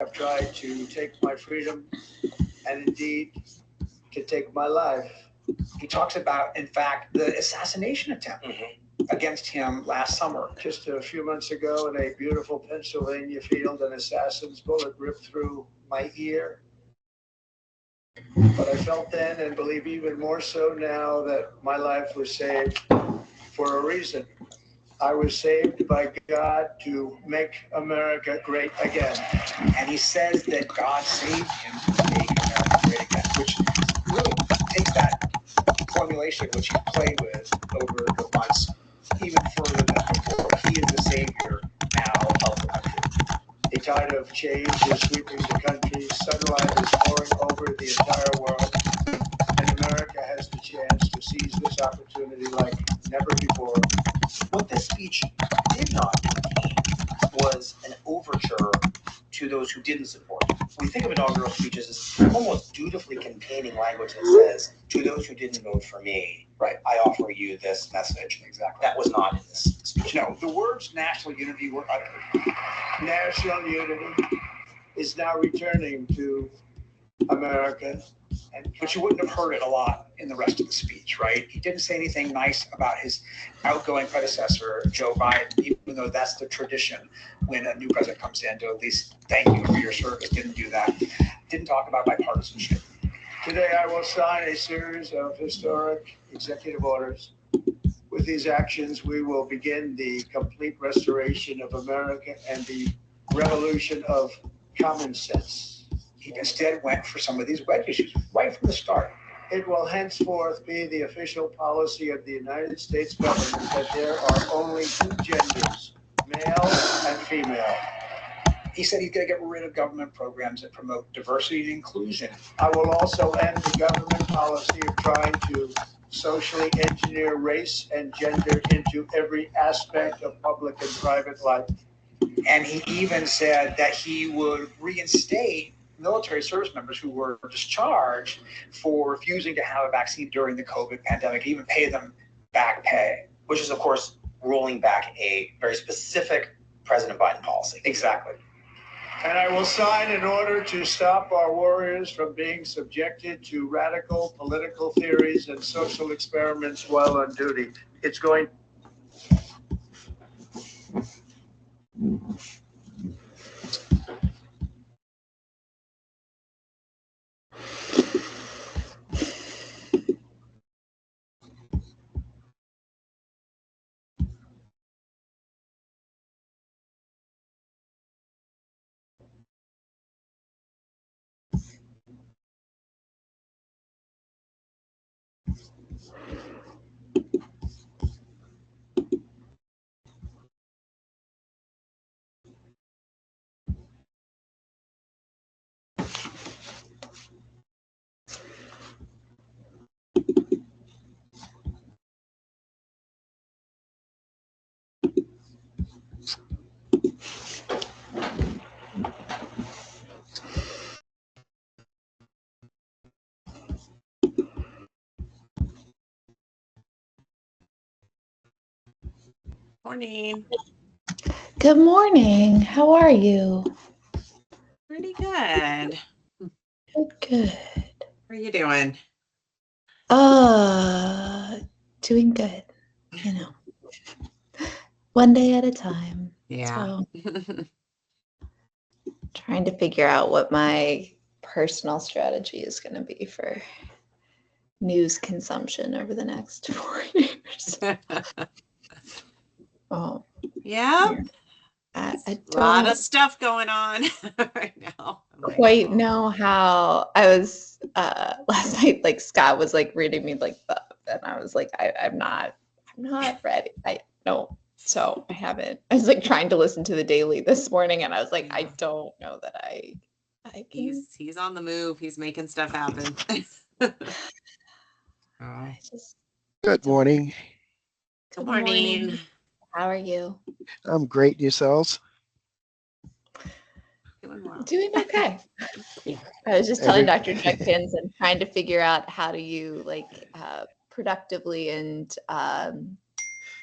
have tried to take my freedom and indeed to take my life. He talks about, in fact, the assassination attempt against him last summer. Just a few months ago in a beautiful Pennsylvania field, an assassin's bullet ripped through my ear. But I felt then, and believe even more so now, that my life was saved for a reason. I was saved by God to make America great again. And he says that God saved him to make America great again, which really takes that formulation which he played with over the months even further than before. He is the savior now of the country. A tide of change is sweeping the country. Sunlight is pouring over the entire world. And America has the chance to seize this opportunity like never before. What this speech did not contain was an overture to those who didn't support it. We think of inaugural speeches as almost dutifully containing language that says, to those who didn't vote for me, right, I offer you this message. Exactly. That was not in this speech. No, the words national unity were uttered. National unity is now returning to America. But you wouldn't have heard it a lot in the rest of the speech, right? He didn't say anything nice about his outgoing predecessor, Joe Biden, even though that's the tradition when a new president comes in to at least thank you for your service. Didn't do that. Didn't talk about bipartisanship. Today I will sign a series of historic executive orders. With these actions, we will begin the complete restoration of America and the revolution of common sense. He instead went for some of these wedge issues right from the start. It will henceforth be the official policy of the United States government that there are only two genders, male and female. He said he's going to get rid of government programs that promote diversity and inclusion. I will also end the government policy of trying to socially engineer race and gender into every aspect of public and private life. And he even said that he would reinstate military service members who were discharged for refusing to have a vaccine during the COVID pandemic, even pay them back pay, which is, of course, rolling back a very specific President Biden policy. Exactly. And I will sign an order to stop our warriors from being subjected to radical political theories and social experiments while on duty. It's going. Morning. Good morning. How are you? Pretty good. Good. How are you doing? Doing good. You know, one day at a time. Yeah. So, trying to figure out what my personal strategy is going to be for news consumption over the next 4 years. Oh, Yeah. I A lot don't of stuff going on right now. quite know how. I was last night, like Scott was like reading me like and I was like, I'm not ready. I no. So I haven't. I was like trying to listen to the daily this morning, and I was like, I don't know that I can. He's on the move. He's making stuff happen. I just Good morning. Good morning. How are you? I'm great. Yourselves? Doing well. Doing okay. I was just telling Dr. Judkins and trying to figure out how do you like productively and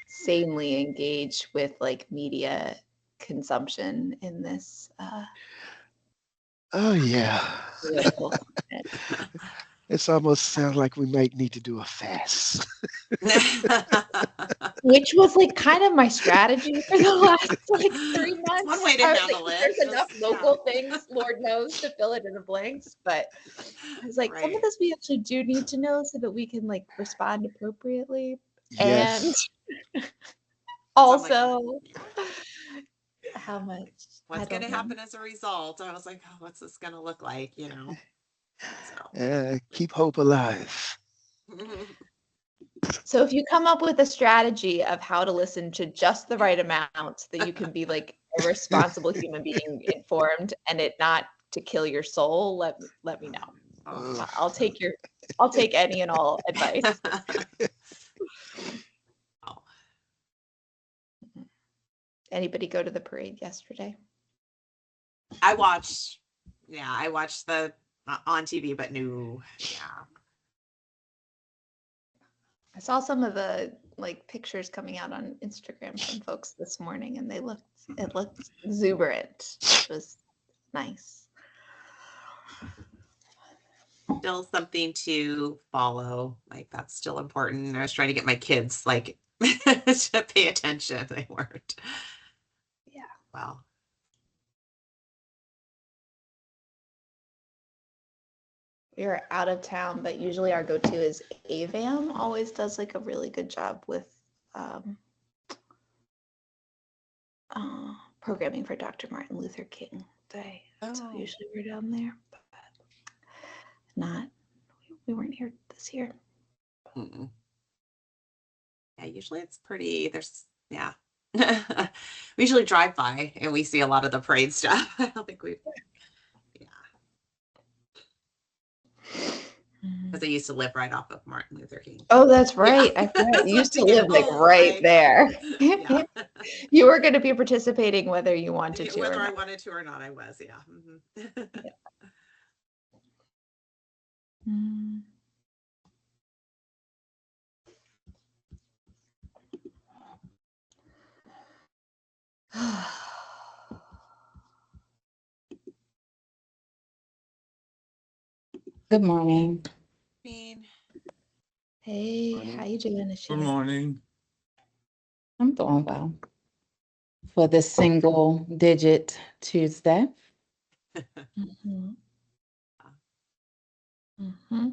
sanely engage with like media consumption in this Oh, yeah. Political. It's almost sounds like we might need to do a fast. Which was like kind of my strategy for the last like 3 months. It's one way to I was handle like, it. there's enough Just, yeah. local things, Lord knows, to fill it in the blanks. But I was like, some Right. of this we actually do need to know so that we can like respond appropriately. Yes. And I'm like, also, how much? what's I going to don't know. happen as a result? I was like, oh, what's this going to look like? So. Keep hope alive. So if you come up with a strategy of how to listen to just the right amount so that you can be like a responsible human being, informed, and it not to kill your soul, let me know. Oh. I'll take any and all advice. Anybody go to the parade yesterday? I watched the on TV, but no, yeah. I saw some of the like pictures coming out on Instagram from folks this morning, and it looked exuberant. It was nice. Still something to follow. Like that's still important. I was trying to get my kids like to pay attention. They weren't. Yeah. Wow. We are out of town, but usually our go-to is AVAM. Always does like a really good job with programming for Dr. Martin Luther King Day. So usually we're down there, but we weren't here this year. Mm-mm. Yeah, usually it's pretty. Yeah. We usually drive by and we see a lot of the parade stuff. I don't think we've. Because I used to live right off of Martin Luther King. Oh, that's right. Yeah. I forgot. You used to Get live like home, right there. Yeah. You were going to be participating whether you wanted to. Whether or I not. wanted to or not, I was. Yeah. Mm-hmm. Mm. Good morning. Hey, how you doing, Good Ashita? morning. I'm doing well for this single digit Tuesday. Mm-hmm. Mm-hmm.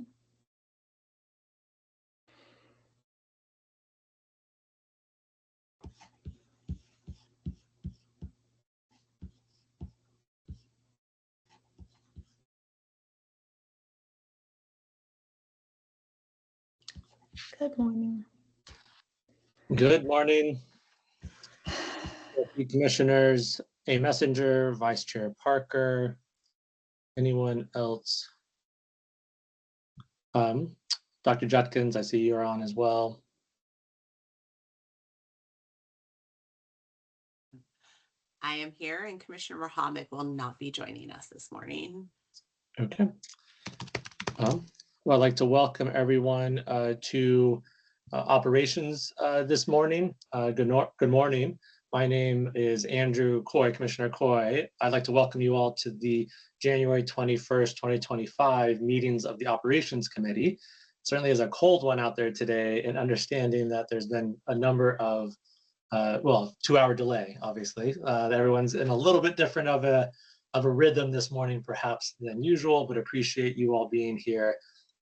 Good morning. Good morning, commissioners, A. Messenger, Vice Chair Parker, anyone else? Dr. Judkins, I see you're on as well. I am here, and Commissioner Mohammed will not be joining us this morning. Okay. Well, I'd like to welcome everyone to operations this morning. Good morning. My name is Andrew Coy, Commissioner Coy. I'd like to welcome you all to the January 21st, 2025 meetings of the Operations Committee. Certainly is a cold one out there today, and understanding that there's been a number of 2-hour delay, obviously. Everyone's in a little bit different of a rhythm this morning, perhaps than usual, but appreciate you all being here.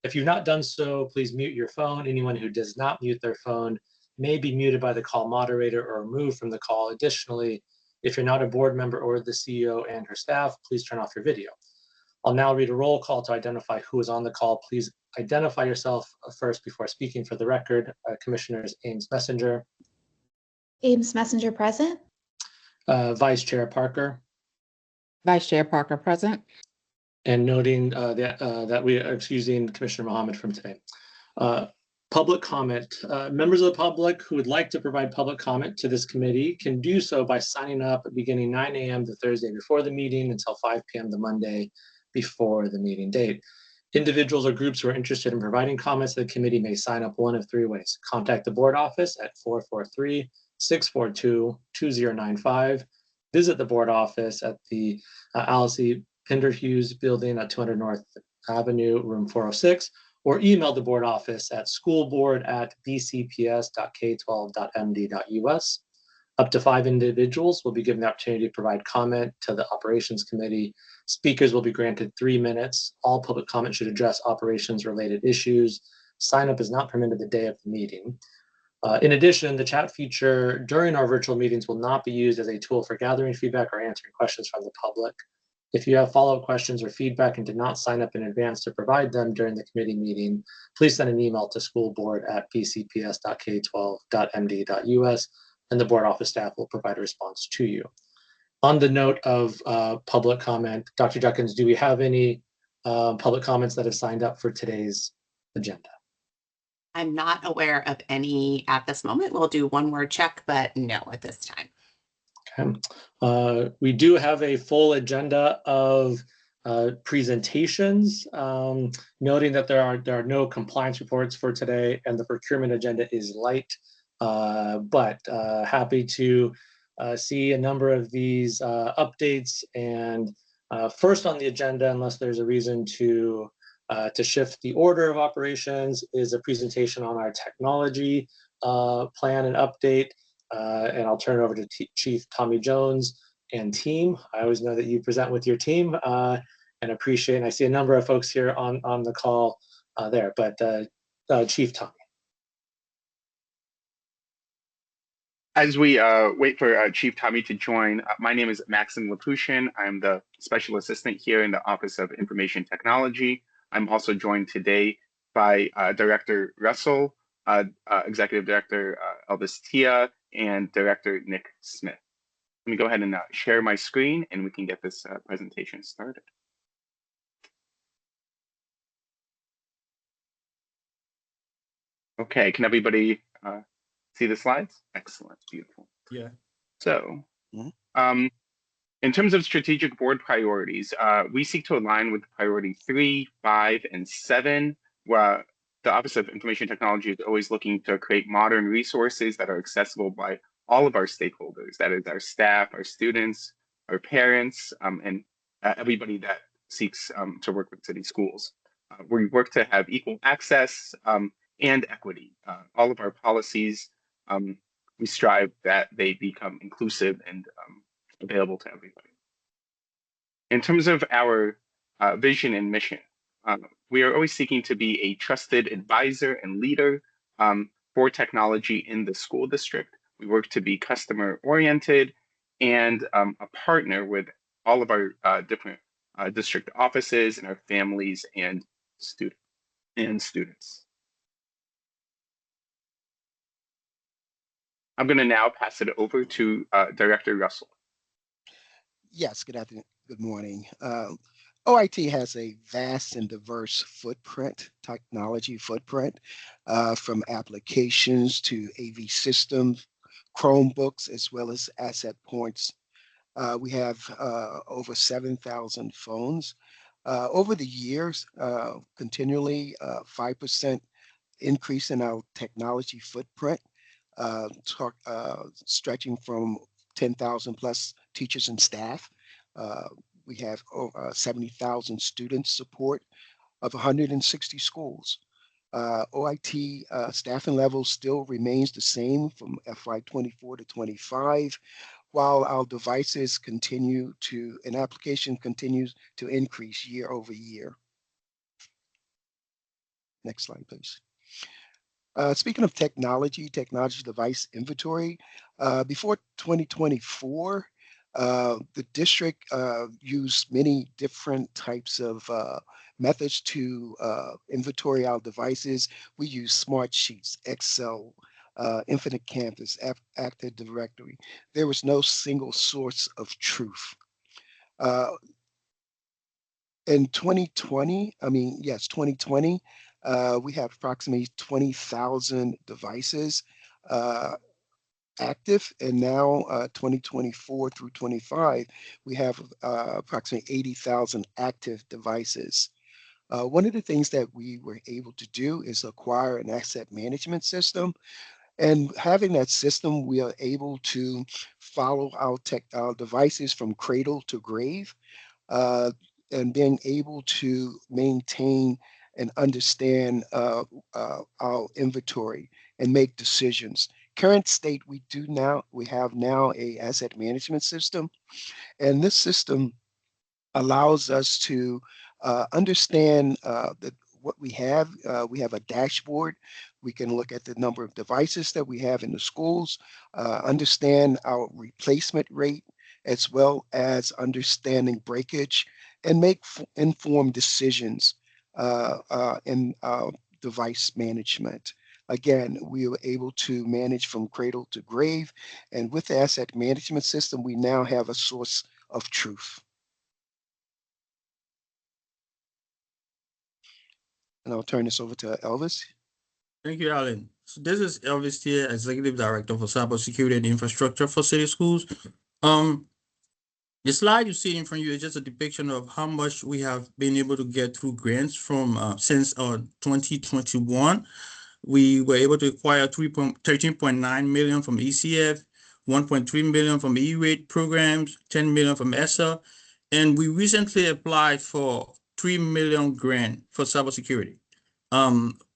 If you've not done so, please mute your phone. Anyone who does not mute their phone may be muted by the call moderator or removed from the call. Additionally, if you're not a board member or the CEO and her staff, please turn off your video. I'll now read a roll call to identify who is on the call. Please identify yourself first before speaking for the record. Commissioners Ames Messenger. Ames Messenger present. Vice Chair Parker. Vice Chair Parker present. And noting that we are excusing Commissioner Mohammed from today. Public comment. Members of the public who would like to provide public comment to this committee can do so by signing up beginning 9 a.m. the Thursday before the meeting until 5 p.m. the Monday before the meeting date. Individuals or groups who are interested in providing comments to the committee may sign up one of 3 ways. Contact the board office at 443-642-2095. Visit the board office at the Alice Pinder Hughes Building at 200 North Avenue, room 406, or email the board office at schoolboard@bcps.k12.md.us. Up to 5 individuals will be given the opportunity to provide comment to the operations committee. Speakers will be granted 3 minutes. All public comment should address operations related issues. Sign up is not permitted the day of the meeting. In addition, the chat feature during our virtual meetings will not be used as a tool for gathering feedback or answering questions from the public. If you have follow-up questions or feedback and did not sign up in advance to provide them during the committee meeting, please send an email to schoolboard@bcps.k12.md.us, and the board office staff will provide a response to you. On the note of public comment, Dr. Judkins, do we have any public comments that have signed up for today's agenda? I'm not aware of any at this moment. We'll do one word check, but no at this time. Okay. We do have a full agenda of presentations, noting that there are no compliance reports for today, and the procurement agenda is light, but happy to see a number of these updates. And first on the agenda, unless there's a reason to shift the order of operations, is a presentation on our technology plan and update. And I'll turn it over to Chief Tommy Jones and team. I always know that you present with your team and appreciate, and I see a number of folks here on the call there, but Chief Tommy. As we wait for Chief Tommy to join, my name is Maxim Lapushin. I'm the Special Assistant here in the Office of Information Technology. I'm also joined today by Director Russell, Executive Director Elvis Tia, and Director Nick Smith. Let me go ahead and share my screen and we can get this presentation started. Okay, can everybody see the slides? Excellent, beautiful. Yeah. So, in terms of strategic board priorities, we seek to align with priority 3, 5, and 7, where the Office of Information Technology is always looking to create modern resources that are accessible by all of our stakeholders, that is our staff, our students, our parents, and everybody that seeks to work with city schools. We work to have equal access and equity. All of our policies, we strive that they become inclusive and available to everybody. In terms of our vision and mission, we are always seeking to be a trusted advisor and leader for technology in the school district. We work to be customer oriented and a partner with all of our different district offices and our families and students. I'm going to now pass it over to Director Russell. Yes, good afternoon. Good morning. OIT has a vast and diverse footprint, technology footprint, from applications to AV systems, Chromebooks, as well as asset points. We have over 7,000 phones. Over the years, continually 5% increase in our technology footprint, stretching from 10,000 plus teachers and staff. We have 70,000 students support of 160 schools. OIT staffing level still remains the same from FY 24 to 25, while our devices continue to, and application continues to increase year over year. Next slide, please. Speaking of technology device inventory, before 2024, the district used many different types of methods to inventory our devices. We use smart sheets, Excel, Infinite Campus, Active Directory. There was no single source of truth. In 2020, 2020, we have approximately 20,000 devices active, and now 2024 through 25, we have approximately 80,000 active devices. One of the things that we were able to do is acquire an asset management system. And having that system, we are able to follow our devices from cradle to grave. and being able to maintain and understand our inventory and make decisions. Current state, we have now a asset management system, and this system allows us to understand what we have. We have a dashboard. We can look at the number of devices that we have in the schools, understand our replacement rate, as well as understanding breakage, and make informed decisions in device management. Again, we were able to manage from cradle to grave, and with the asset management system, we now have a source of truth. And I'll turn this over to Elvis. Thank you, Alan. So this is Elvis here, Executive Director for Cybersecurity and Infrastructure for City Schools. The slide you see in front of you is just a depiction of how much we have been able to get through grants from since 2021. We were able to acquire 13.9 million from ECF, 1.3 million from E-rate programs, 10 million from ESSA, and we recently applied for 3 million grant for cybersecurity.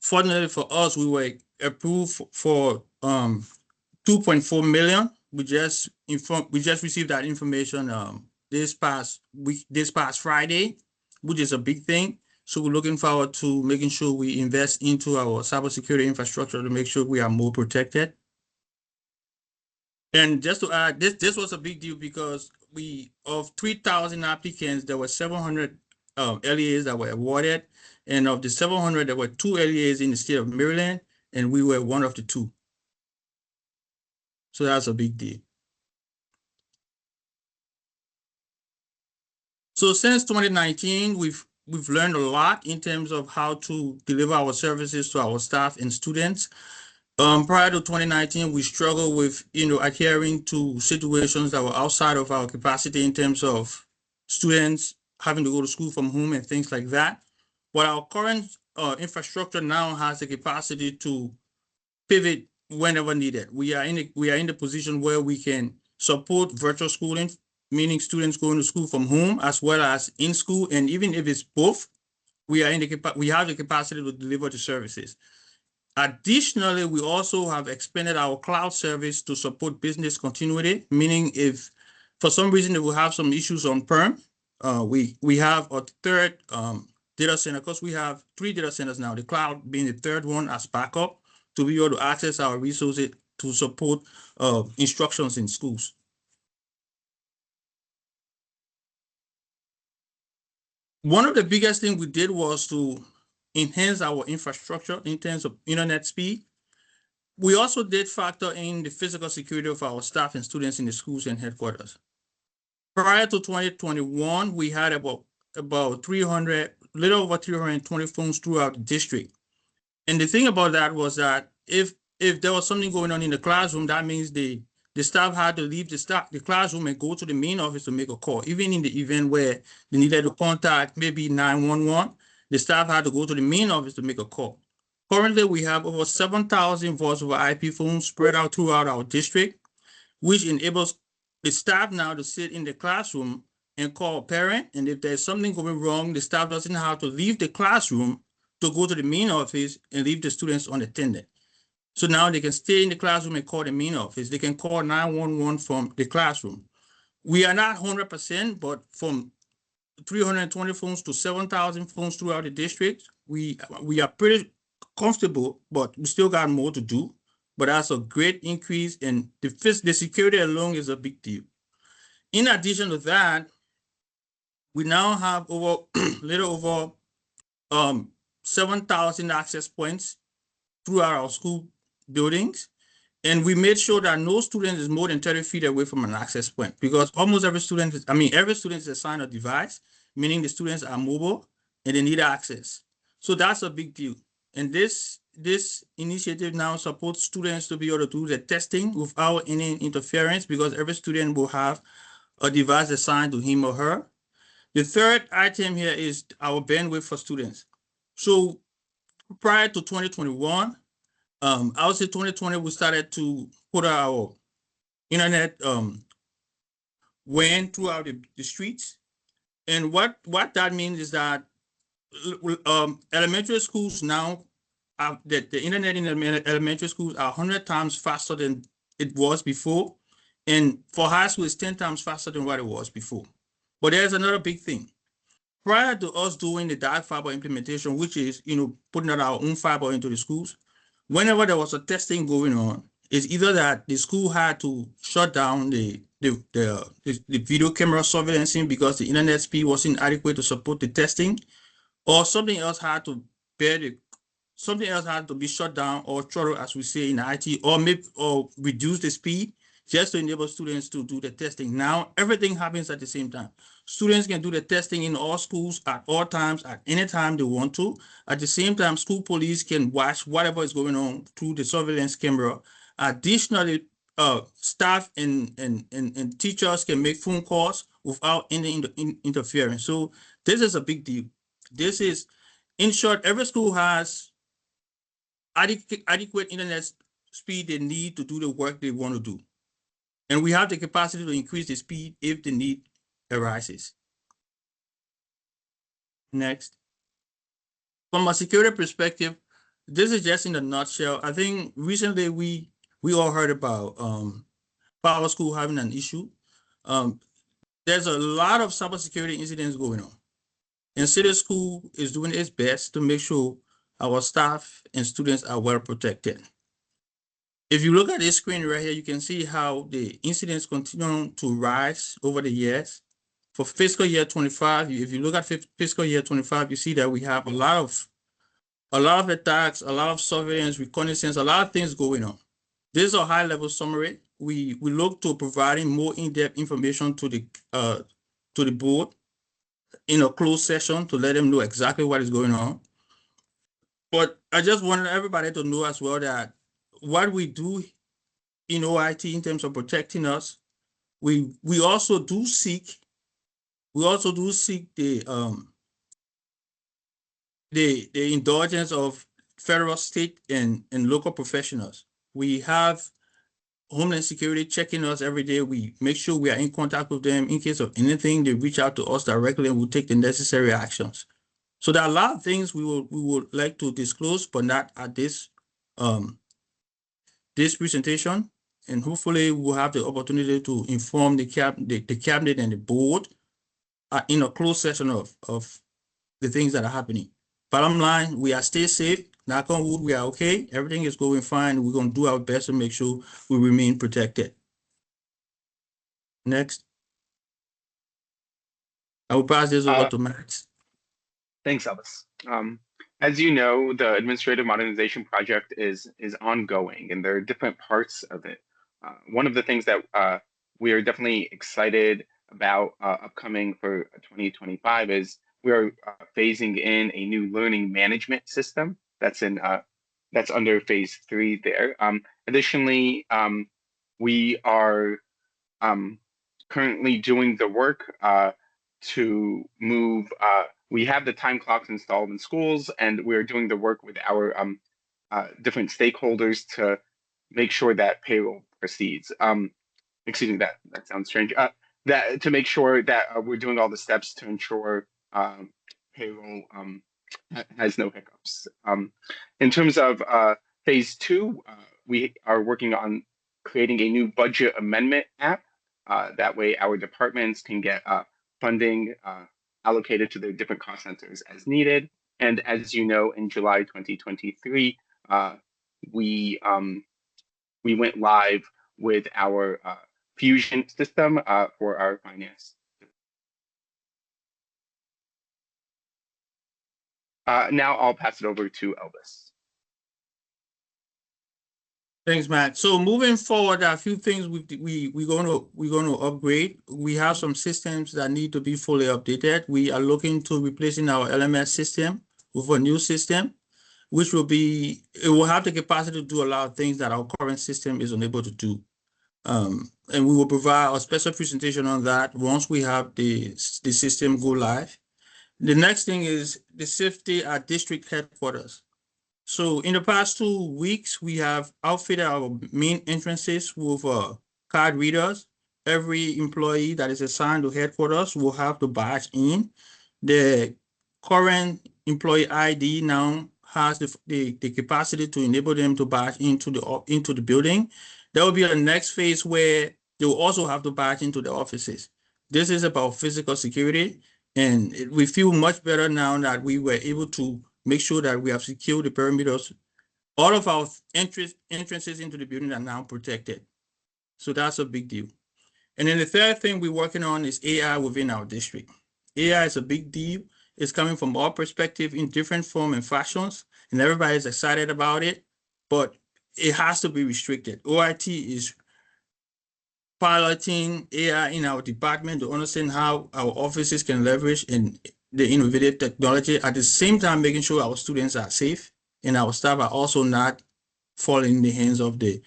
Fortunately for us, we were approved for 2.4 million. We just received that information this past Friday, which is a big thing. So we're looking forward to making sure we invest into our cybersecurity infrastructure to make sure we are more protected. And just to add, this was a big deal because of 3,000 applicants, there were 700 LEAs that were awarded. And of the 700, there were 2 LEAs in the state of Maryland, and we were one of the 2. So that's a big deal. So since 2019, we've learned a lot in terms of how to deliver our services to our staff and students. Prior to 2019, we struggled with adhering to situations that were outside of our capacity in terms of students having to go to school from home and things like that. But our current infrastructure now has the capacity to pivot whenever needed. We are in the position where we can support virtual schooling, meaning students going to school from home as well as in school, and even if it's both, we have the capacity to deliver the services. Additionally, we also have expanded our cloud service to support business continuity, meaning if for some reason they will have some issues on Perm, we have a third data center, because we have 3 data centers now, the cloud being the third one as backup to be able to access our resources to support instructions in schools. One of the biggest things we did was to enhance our infrastructure in terms of internet speed. We also did factor in the physical security of our staff and students in the schools and headquarters. Prior to 2021, we had about 300, little over 320 phones throughout the district. And the thing about that was that if there was something going on in the classroom, that means the staff had to leave the classroom and go to the main office to make a call. Even in the event where they needed to contact maybe 911, the staff had to go to the main office to make a call. Currently, we have over 7,000 voice over IP phones spread out throughout our district, which enables the staff now to sit in the classroom and call a parent. And if there's something going wrong, the staff doesn't have to leave the classroom to go to the main office and leave the students unattended. So now they can stay in the classroom and call the main office. They can call 911 from the classroom. We are not 100%, but from 320 phones to 7,000 phones throughout the district, we are pretty comfortable, but we still got more to do. But that's a great increase, and the security alone is a big deal. In addition to that, we now have little over 7,000 access points throughout our school buildings. And we made sure that no student is more than 30 feet away from an access point, because almost every student is assigned a device, meaning the students are mobile and they need access. So that's a big deal. And this initiative now supports students to be able to do the testing without any interference, because every student will have a device assigned to him or her. The third item here is our bandwidth for students. So prior to 2021, I would say 2020, we started to put our internet WAN throughout the streets. And what that means is that elementary schools now, the internet in elementary schools are 100 times faster than it was before. And for high school, it's 10 times faster than what it was before. But there's another big thing. Prior to us doing the dark fiber implementation, which is, putting out our own fiber into the schools, whenever there was a testing going on, it's either that the school had to shut down the video camera surveillancing because the internet speed wasn't adequate to support the testing, or something else had to be shut down or throttled, as we say in IT, or reduce the speed just to enable students to do the testing. Now everything happens at the same time. Students can do the testing in all schools at all times, at any time they want to. At the same time, school police can watch whatever is going on through the surveillance camera. Additionally, staff and teachers can make phone calls without any interference. So this is a big deal. This is, in short, every school has adequate internet speed they need to do the work they want to do. And we have the capacity to increase the speed if the need arises. Next. From a security perspective, this is just in a nutshell. I think recently we all heard about PowerSchool having an issue. There's a lot of cybersecurity incidents going on. And City School is doing its best to make sure our staff and students are well protected. If you look at this screen right here, you can see how the incidents continue to rise over the years. For fiscal year 25, if you look at fiscal year 25, you see that we have a lot of attacks, a lot of surveillance, reconnaissance, a lot of things going on. This is a high-level summary. We look to providing more in-depth information to the board in a closed session to let them know exactly what is going on. But I just wanted everybody to know as well that what we do in OIT in terms of protecting us, we also do seek the indulgence of federal, state, and local professionals. We have Homeland Security checking us every day. We make sure we are in contact with them in case of anything. They reach out to us directly and we'll take the necessary actions. So there are a lot of things we would like to disclose, but not at this this presentation. And hopefully we'll have the opportunity to inform the cabinet and the board in a closed session of the things that are happening. Bottom line, we are still safe. Knock on wood, we are okay. Everything is going fine. We're going to do our best to make sure we remain protected. Next. I will pass this over to Max. Thanks, Elvis. As you know, the administrative modernization project is ongoing, and there are different parts of it. One of the things that we are definitely excited about upcoming for 2025 is we are phasing in a new learning management system that's under phase 3 there. Additionally, we are currently doing the work to move. We have the time clocks installed in schools, and we're doing the work with our different stakeholders to make sure that payroll proceeds. Excuse me, that sounds strange. That to make sure that we're doing all the steps to ensure payroll has no hiccups. In terms of phase 2, we are working on creating a new budget amendment app. That way our departments can get funding allocated to their different cost centers as needed. And as you know, in July 2023, we went live with our Fusion system for our finance. Now I'll pass it over to Elvis. Thanks, Matt. So moving forward, there are a few things we're going to upgrade. We have some systems that need to be fully updated. We are looking to replacing our LMS system with a new system, which it will have the capacity to do a lot of things that our current system is unable to do. And we will provide a special presentation on that once we have the system go live. The next thing is the safety at district headquarters. So in the past 2 weeks, we have outfitted our main entrances with card readers. every employee that is assigned to headquarters will have to badge in. The current employee ID now has the capacity to enable them to badge into the building. There will be a next phase where they will also have to badge into the offices. This is about physical security, and we feel much better now that we were able to make sure that we have secured the perimeters. All of our entrances into the building are now protected. So that's a big deal. And then the third thing we're working on is AI within our district. AI is a big deal. It's coming from all perspectives in different form and fashions, and everybody's excited about it, but it has to be restricted. OIT is piloting AI in our department to understand how our offices can leverage in the innovative technology, at the same time making sure our students are safe and our staff are also not falling in the hands of the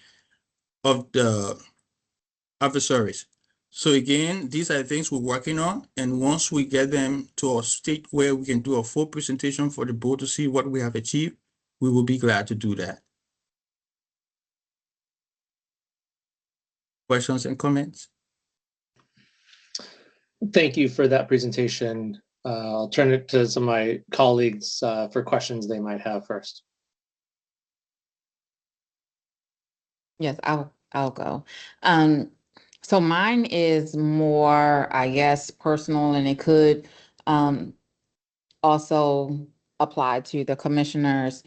adversaries. So again, these are the things we're working on, and once we get them to a state where we can do a full presentation for the board to see what we have achieved, we will be glad to do that. Questions and comments? Thank you for that presentation. I'll turn it to some of my colleagues for questions they might have first. Yes, I'll go. So mine is more, I guess, personal, and it could also apply to the commissioners.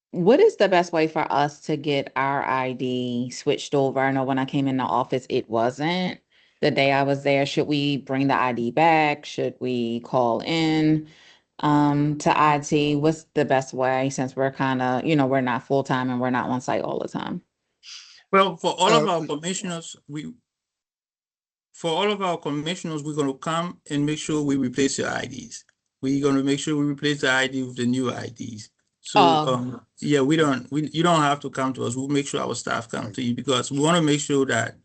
What is the best way for us to get our ID switched over? I know when I came in the office, it wasn't the day I was there. Should we bring the ID back? Should we call in to IT? What's the best way, since we're kind of, we're not full-time and we're not on site all the time? Well, for all of our commissioners, we're going to come and make sure we replace your IDs. We're going to make sure we replace the ID with the new IDs. So yeah, you don't have to come to us. We'll make sure our staff come to you, because we want to make sure that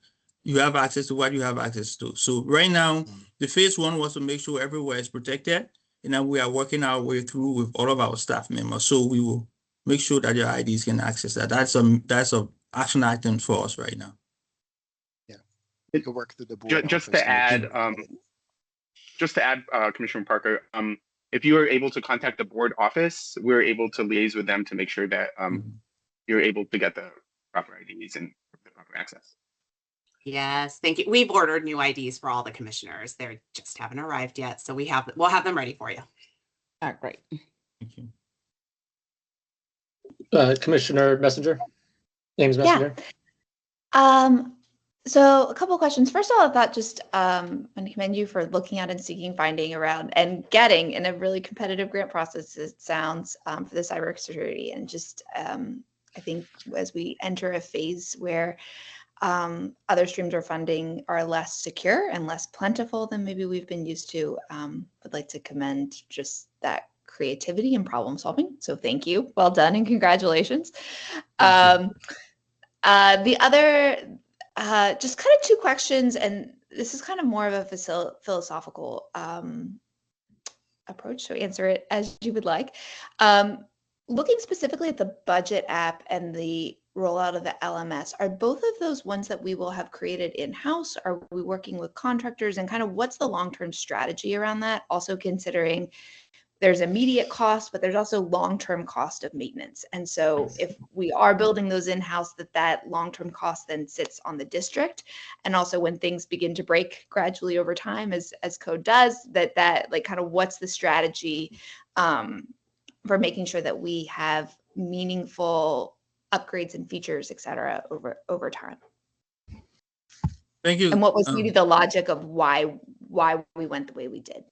you have access to what you have access to. So right now, the phase one was to make sure everywhere is protected, and then we are working our way through with all of our staff members. So we will make sure that your IDs can access that. That's a action item for us right now. Yeah, we can work through the board. Just to add, Commissioner Parker, if you are able to contact the board office, we're able to liaise with them to make sure that you're able to get the proper IDs and the proper access. Yes, thank you. We've ordered new IDs for all the commissioners. They just haven't arrived yet, so we'll have them ready for you. All right, great. Thank you. Commissioner Messenger, James Messenger. So a couple of questions. First of all, I thought just and commend you for looking at and seeking, finding around and getting in a really competitive grant process, it sounds, for the cybersecurity. And just I think as we enter a phase where other streams of funding are less secure and less plentiful than maybe we've been used to, would like to commend just that creativity and problem solving. So thank you. Well done and congratulations. The other, just kind of two questions, and this is kind of more of a philosophical approach, so answer it as you would like. Looking specifically at the budget app and the rollout of the LMS, are both of those ones that we will have created in-house? Are we working with contractors, and kind of what's the long-term strategy around that? Also considering there's immediate cost, but there's also long-term cost of maintenance. And so if we are building those in-house, that long-term cost then sits on the district. And also when things begin to break gradually over time, as code does, that like kind of what's the strategy for making sure that we have meaningful upgrades and features, et cetera, over time. Thank you. And what was maybe the logic of why we went the way we did?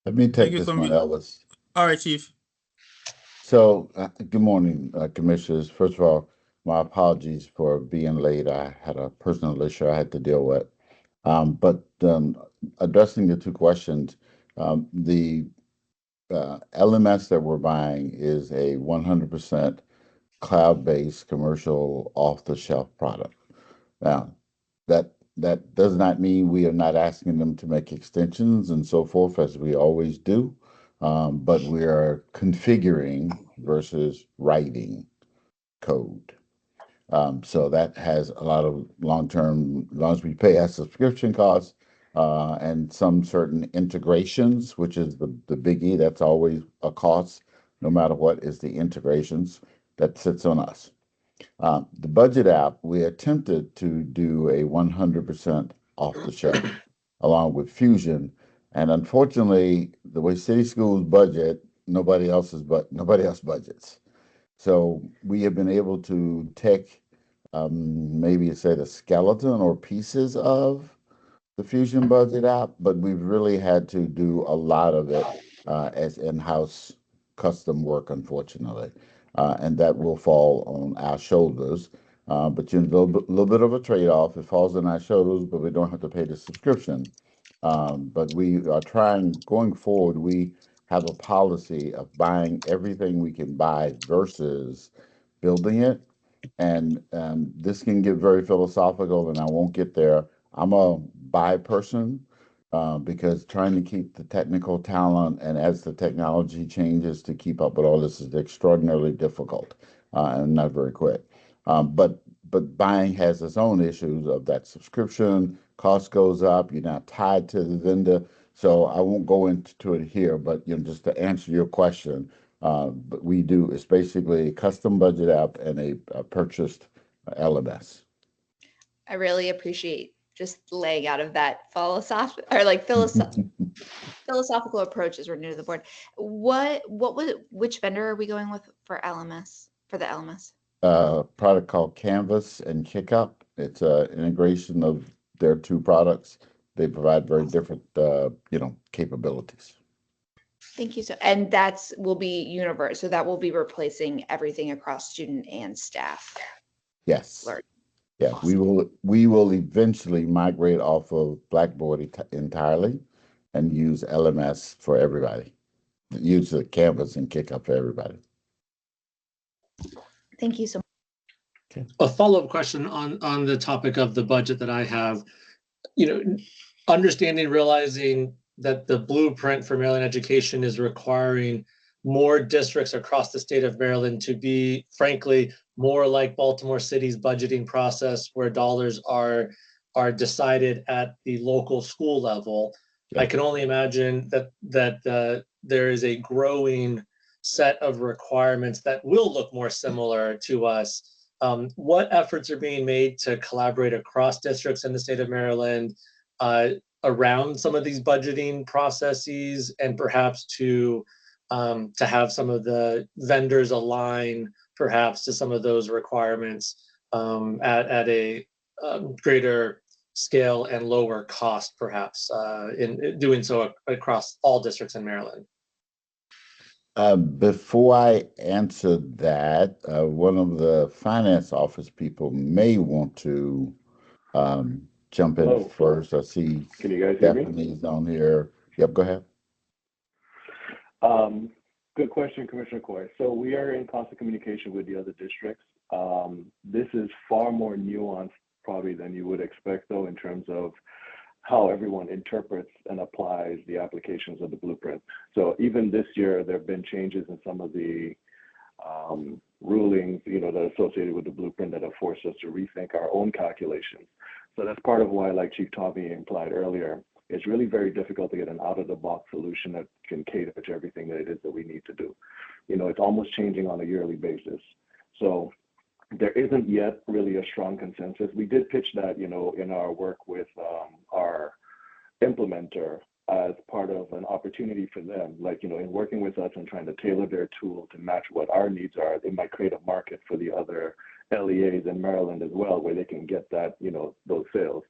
Let me take this one, Elvis. All right, Chief. So, good morning, commissioners. First of all, my apologies for being late. I had a personal issue I had to deal with. But addressing the two questions, the LMS that we're buying is a 100% cloud-based commercial off-the-shelf product. Now, that does not mean we are not asking them to make extensions and so forth, as we always do, but we are configuring versus writing code. So that has a lot of long-term, as long as we pay our subscription costs, and some certain integrations, which is the biggie, that's always a cost, no matter what, is the integrations that sits on us. The budget app, we attempted to do a 100% off the shelf along with Fusion. And unfortunately, the way city schools budget, nobody else budgets. So we have been able to take maybe say the skeleton or pieces of the Fusion Budget app, but we've really had to do a lot of it as in-house custom work, unfortunately, and that will fall on our shoulders. But you know, a little bit of a trade-off. It falls on our shoulders, but we don't have to pay the subscription. But we are trying, going forward, we have a policy of buying everything we can buy versus building it. And this can get very philosophical, and I won't get there. I'm a buy person because trying to keep the technical talent and as the technology changes to keep up with all this is extraordinarily difficult and not very quick. But buying has its own issues of that subscription cost goes up. You're not tied to the vendor, so I won't go into it here. But you know, just to answer your question, but we do. It's basically a custom budget app and a purchased LMS. I really appreciate just laying out of that philosophical or like philosophical approach as we're new to the board. Which vendor are we going with for LMS, for the LMS? Product called Canvas and KickUp. It's an integration of their two products. They provide very different, capabilities. Thank you. And will be universe. So that will be replacing everything across student and staff. Yes. Learning. Yeah, Awesome. we will eventually migrate off of Blackboard entirely and use LMS for everybody. Use the Canvas and KickUp for everybody. Thank you so much. Okay. A follow-up question on the topic of the budget that I have, understanding, realizing that the blueprint for Maryland education is requiring more districts across the state of Maryland to be, frankly, more like Baltimore City's budgeting process, where dollars are decided at the local school level. Yeah. I can only imagine that there is a growing set of requirements that will look more similar to us. What efforts are being made to collaborate across districts in the state of Maryland around some of these budgeting processes, and perhaps to have some of the vendors align perhaps to some of those requirements at a greater scale and lower cost, perhaps, in doing so across all districts in Maryland? Before I answer that, one of the finance office people may want to jump in first. I see Can you guys hear me? Stephanie's on here. Yep, go ahead. Good question, Commissioner Coy. So we are in constant communication with the other districts. This is far more nuanced probably than you would expect, though, in terms of how everyone interprets and applies the applications of the blueprint. So even this year, there have been changes in some of the rulings, that are associated with the blueprint that have forced us to rethink our own calculations. So that's part of why, like Chief Tommy implied earlier, it's really very difficult to get an out-of-the-box solution that can cater to everything that it is that we need to do. It's almost changing on a yearly basis. So there isn't yet really a strong consensus. We did pitch that, in our work with our implementer as part of an opportunity for them, in working with us and trying to tailor their tool to match what our needs are. They might create a market for the other LEAs in Maryland as well, where they can get that, those sales.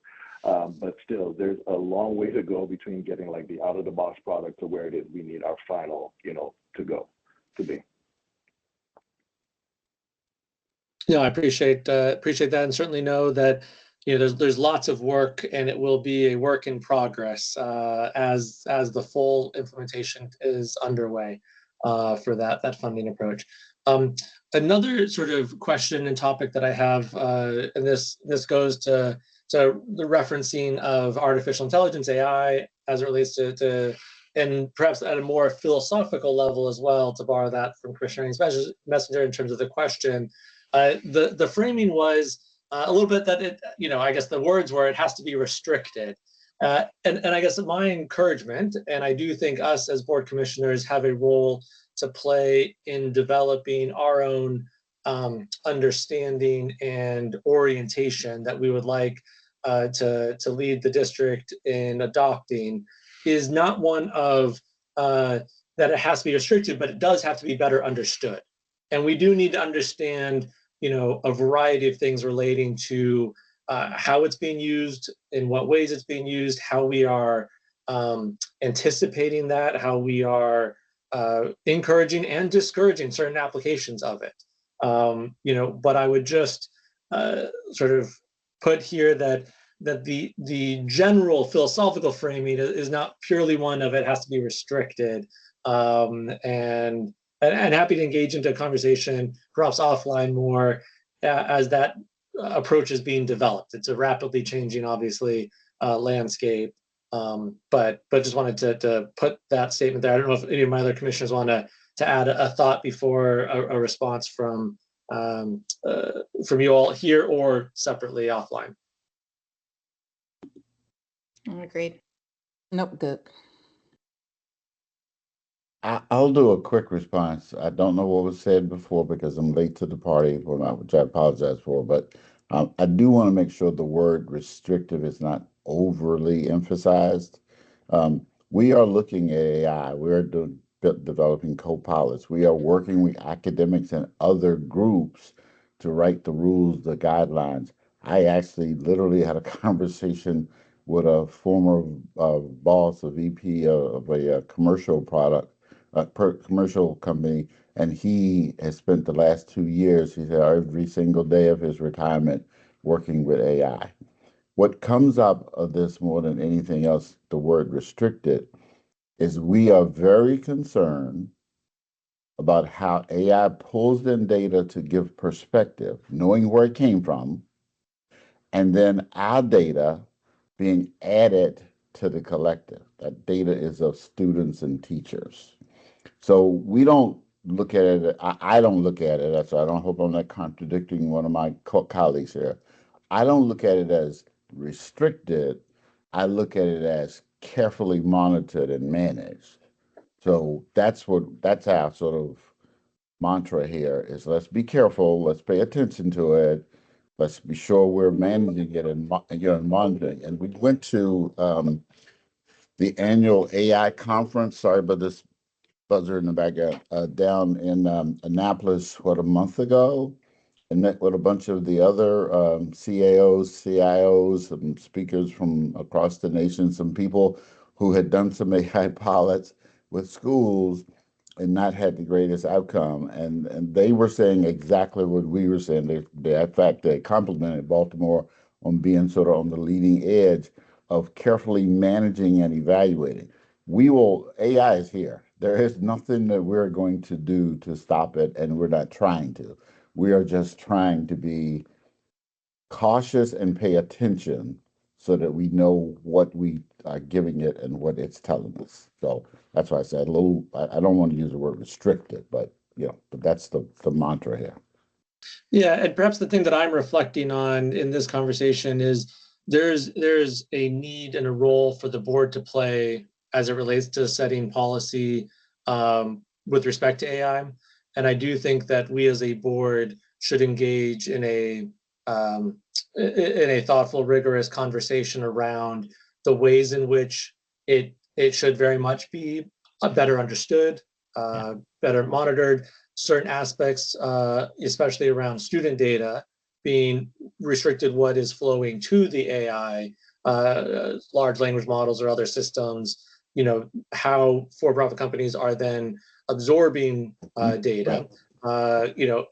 But still, there's a long way to go between getting the out-of-the-box product to where it is we need our final, to be. No, I appreciate that, and certainly know that there's lots of work, and it will be a work in progress as the full implementation is underway for that funding approach. Another sort of question and topic that I have, and this goes to the referencing of artificial intelligence, AI, as it relates to and perhaps at a more philosophical level as well, to borrow that from Commissioner Messenger in terms of the question. The framing was a little bit that it, I guess the words were it has to be restricted. And I guess my encouragement, and I do think us as board commissioners have a role to play in developing our own understanding and orientation that we would like to lead the district in adopting, is not one of that it has to be restricted, but it does have to be better understood. And we do need to understand, a variety of things relating to how it's being used, in what ways it's being used, how we are anticipating that, how we are encouraging and discouraging certain applications of it. But I would just sort of put here that the general philosophical framing is not purely one of it has to be restricted, and happy to engage into a conversation, perhaps offline more, as that approach is being developed. It's a rapidly changing, obviously, landscape. But just wanted to put that statement there. I don't know if any of my other commissioners want to add a thought before a response from you all here or separately offline. Agreed. Nope, good. I'll do a quick response. I don't know what was said before because I'm late to the party, which I apologize for, but I do want to make sure the word restrictive is not overly emphasized. We are looking at AI. We are developing co-pilots. We are working with academics and other groups to write the rules, the guidelines. I actually literally had a conversation with a former boss, a VP of a commercial commercial company, and he has spent the last 2 years, he said, every single day of his retirement working with AI. What comes up of this more than anything else, the word restricted, is we are very concerned about how AI pulls in data to give perspective, knowing where it came from, and then our data being added to the collective. That data is of students and teachers. So we don't look at it, I don't look at it, so I don't hope I'm not contradicting one of my colleagues here. I don't look at it as restricted. I look at it as carefully monitored and managed. So that's our sort of mantra here is let's be careful, let's pay attention to it, let's be sure we're managing it and monitoring. And we went to the annual AI conference, sorry about this buzzer in the background, down in Annapolis, a month ago, and met with a bunch of the other CAOs, CIOs, some speakers from across the nation, some people who had done some AI pilots with schools and not had the greatest outcome. And they were saying exactly what we were saying. In fact, they complimented Baltimore on being sort of on the leading edge of carefully managing and evaluating. AI is here. There is nothing that we're going to do to stop it, and we're not trying to. We are just trying to be cautious and pay attention so that we know what we are giving it and what it's telling us. So that's why I said I don't want to use the word restricted, but that's the mantra here. Yeah, and perhaps the thing that I'm reflecting on in this conversation is there's a need and a role for the board to play as it relates to setting policy with respect to AI. And I do think that we as a board should engage in a thoughtful, rigorous conversation around the ways in which it should very much be better understood, better monitored, certain aspects, especially around student data, being restricted what is flowing to the AI, large language models or other systems, how for-profit companies are then absorbing data,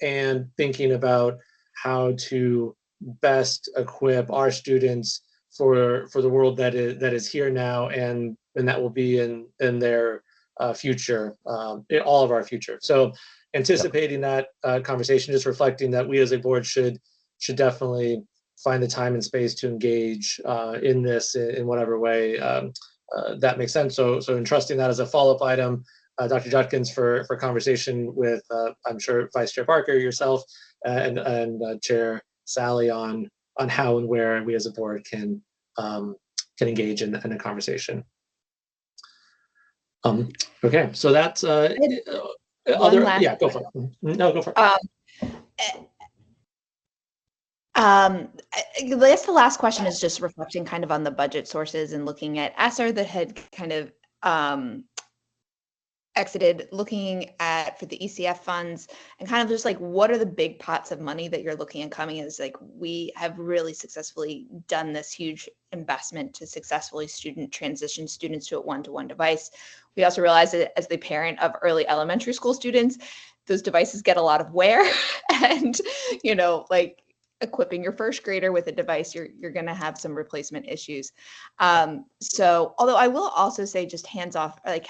and thinking about how to best equip our students for the world that is here now and that will be in their future, in all of our future. So anticipating that conversation, just reflecting that we as a board should definitely find the time and space to engage in this in whatever way that makes sense. So entrusting that as a follow-up item Dr. Judkins for conversation with, I'm sure, Vice Chair Parker, yourself, and Chair Sally on how and where we as a board can engage in a conversation. Okay, so that's other. Yeah, go for it. No, go for it. I guess the last question is just reflecting kind of on the budget sources and looking at ESSER that had kind of exited, looking at for the ECF funds and kind of just like what are the big pots of money that you're looking at coming as like we have really successfully done this huge investment to successfully transition students to a one-to-one device. We also realize that as the parent of early elementary school students, those devices get a lot of wear and, you know, like equipping your first grader with a device, you're going to have some replacement issues. So although I will also say just hands off, like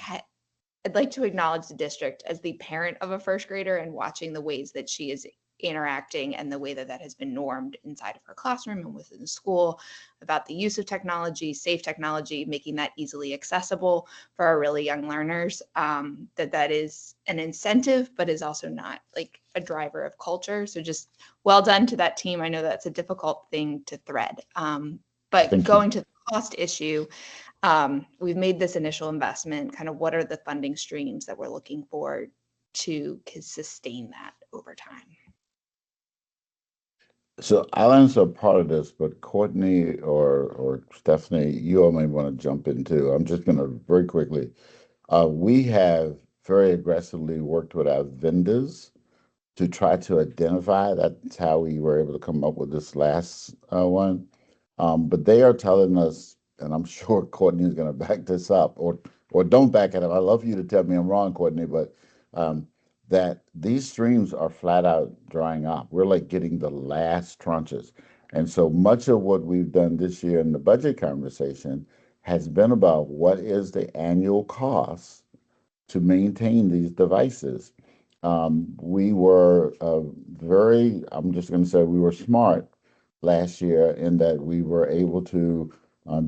I'd like to acknowledge the district as the parent of a first grader and watching the ways that she is interacting and the way that that has been normed inside of her classroom and within the school about the use of technology, safe technology, making that easily accessible for our really young learners. That is an incentive, but is also not like a driver of culture. So just well done to that team. I know that's a difficult thing to thread. But going to the cost issue, we've made this initial investment. Kind of what are the funding streams that we're looking for to sustain that over time? So I'll answer part of this, but Courtney or Stephanie, you all may want to jump in too. I'm just going to very quickly. We have very aggressively worked with our vendors to try to identify. That's how we were able to come up with this last one. But they are telling us, and I'm sure Courtney is going to back this up, or don't back it up. I love you to tell me I'm wrong, Courtney, but that these streams are flat out drying up. We're like getting the last tranches. And so much of what we've done this year in the budget conversation has been about what is the annual cost to maintain these devices. We were I'm just going to say we were smart last year in that we were able to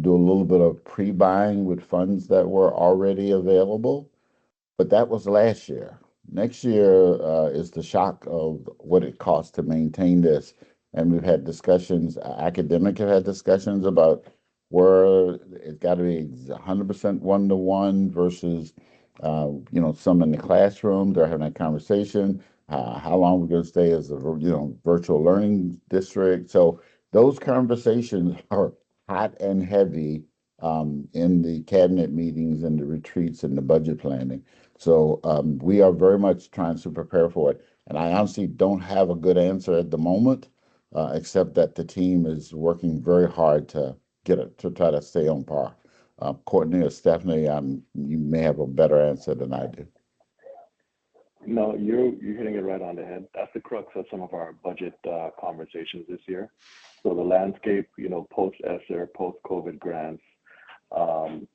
do a little bit of pre-buying with funds that were already available, but that was last year. Next year is the shock of what it costs to maintain this. And we've had discussions, academics have had discussions about where it's got to be 100% one-to-one versus, some in the classroom. They're having a conversation. How long we're going to stay as a, virtual learning district. So those conversations are hot and heavy in the cabinet meetings and the retreats and the budget planning. So we are very much trying to prepare for it. And I honestly don't have a good answer at the moment, except that the team is working very hard to try to stay on par. Courtney or Stephanie, you may have a better answer than I do. No, you're hitting it right on the head. That's the crux of some of our budget conversations this year. So the landscape, post-ESSER, post-COVID grants,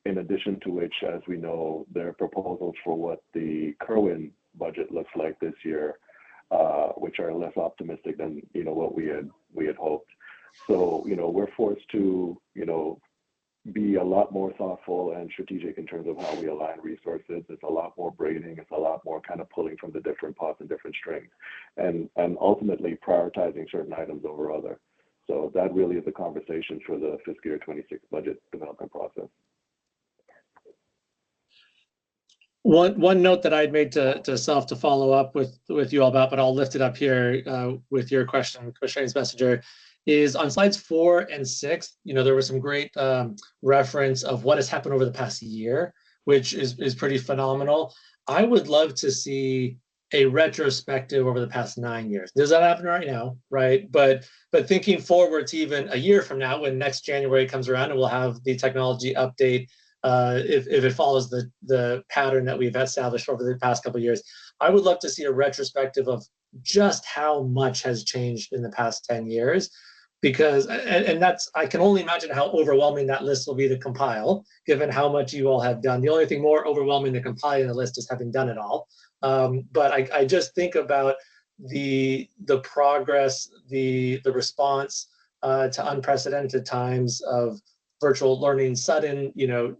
in addition to which, as we know, there are proposals for what the Kerwin budget looks like this year, which are less optimistic than what we had hoped. So we're forced to be a lot more thoughtful and strategic in terms of how we align resources. It's a lot more braiding. It's a lot more kind of pulling from the different pots and different strings, and ultimately prioritizing certain items over other. So that really is the conversation for the fiscal year 26 budget development process. One note that I'd made to self to follow up with you all about, but I'll lift it up here with your question, Commissioner Messenger, is on slides 4 and 6. There was some great reference of what has happened over the past year, which is pretty phenomenal. I would love to see a retrospective over the past 9 years. Does that happen right now, right? But thinking forward to even a year from now, when next January comes around and we'll have the technology update, if it follows the pattern that we've established over the past couple of years, I would love to see a retrospective of just how much has changed in the past 10 years. Because, and that's, I can only imagine how overwhelming that list will be to compile, given how much you all have done. The only thing more overwhelming than compiling the list is having done it all. But I just think about the progress, the response to unprecedented times of virtual learning, sudden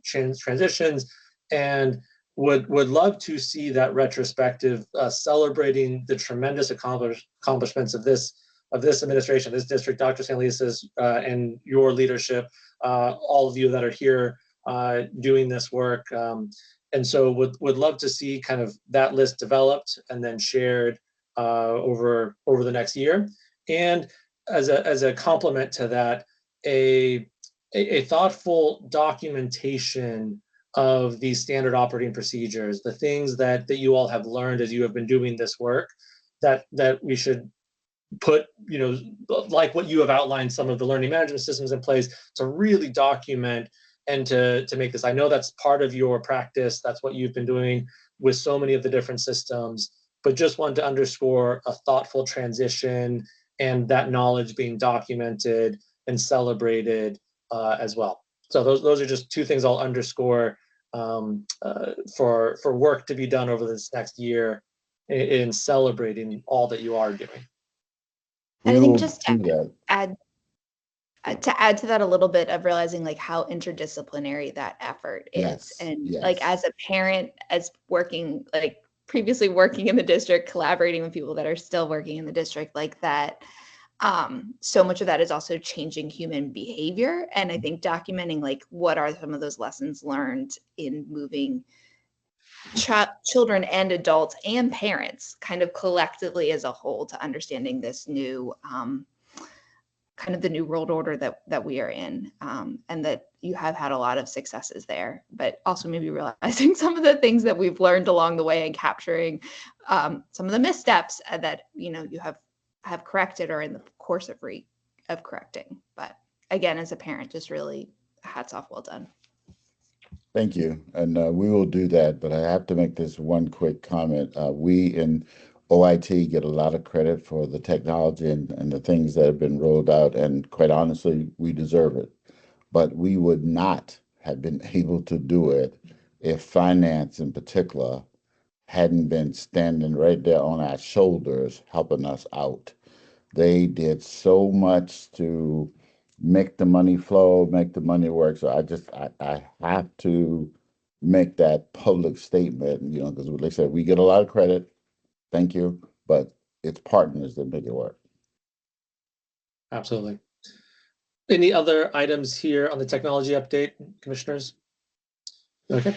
transitions, and would love to see that retrospective celebrating the tremendous accomplishments of this administration, this district, Dr. San Luis's, and your leadership, all of you that are here doing this work. And so would love to see kind of that list developed and then shared over the next year. And as a complement to that, a thoughtful documentation of these standard operating procedures, the things that you all have learned as you have been doing this work, that we should put, like what you have outlined, some of the learning management systems in place to really document and to make this. I know that's part of your practice. That's what you've been doing with so many of the different systems, but just want to underscore a thoughtful transition and that knowledge being documented and celebrated as well. So those are just two things I'll underscore for work to be done over this next year in celebrating all that you are doing. And I We think will just do to that. add to that a little bit of realizing like how interdisciplinary that effort is. Yes, And yes. like as a parent, as working, like previously working in the district, collaborating with people that are still working in the district like that, so much of that is also changing human behavior. And I think documenting like what are some of those lessons learned in moving children and adults and parents kind of collectively as a whole to understanding this new kind of the new world order that we are in, and that you have had a lot of successes there, but also maybe realizing some of the things that we've learned along the way and capturing some of the missteps that you have corrected or in the course of correcting. But again, as a parent, just really hats off, well done. Thank you. And we will do that, but I have to make this one quick comment. We in OIT get a lot of credit for the technology and the things that have been rolled out, and quite honestly, we deserve it. But we would not have been able to do it if finance in particular hadn't been standing right there on our shoulders helping us out. They did so much to make the money flow, make the money work. So I have to make that public statement, because like I said, we get a lot of credit. Thank you. But it's partners that make it work. Absolutely. Any other items here on the technology update, commissioners? Okay.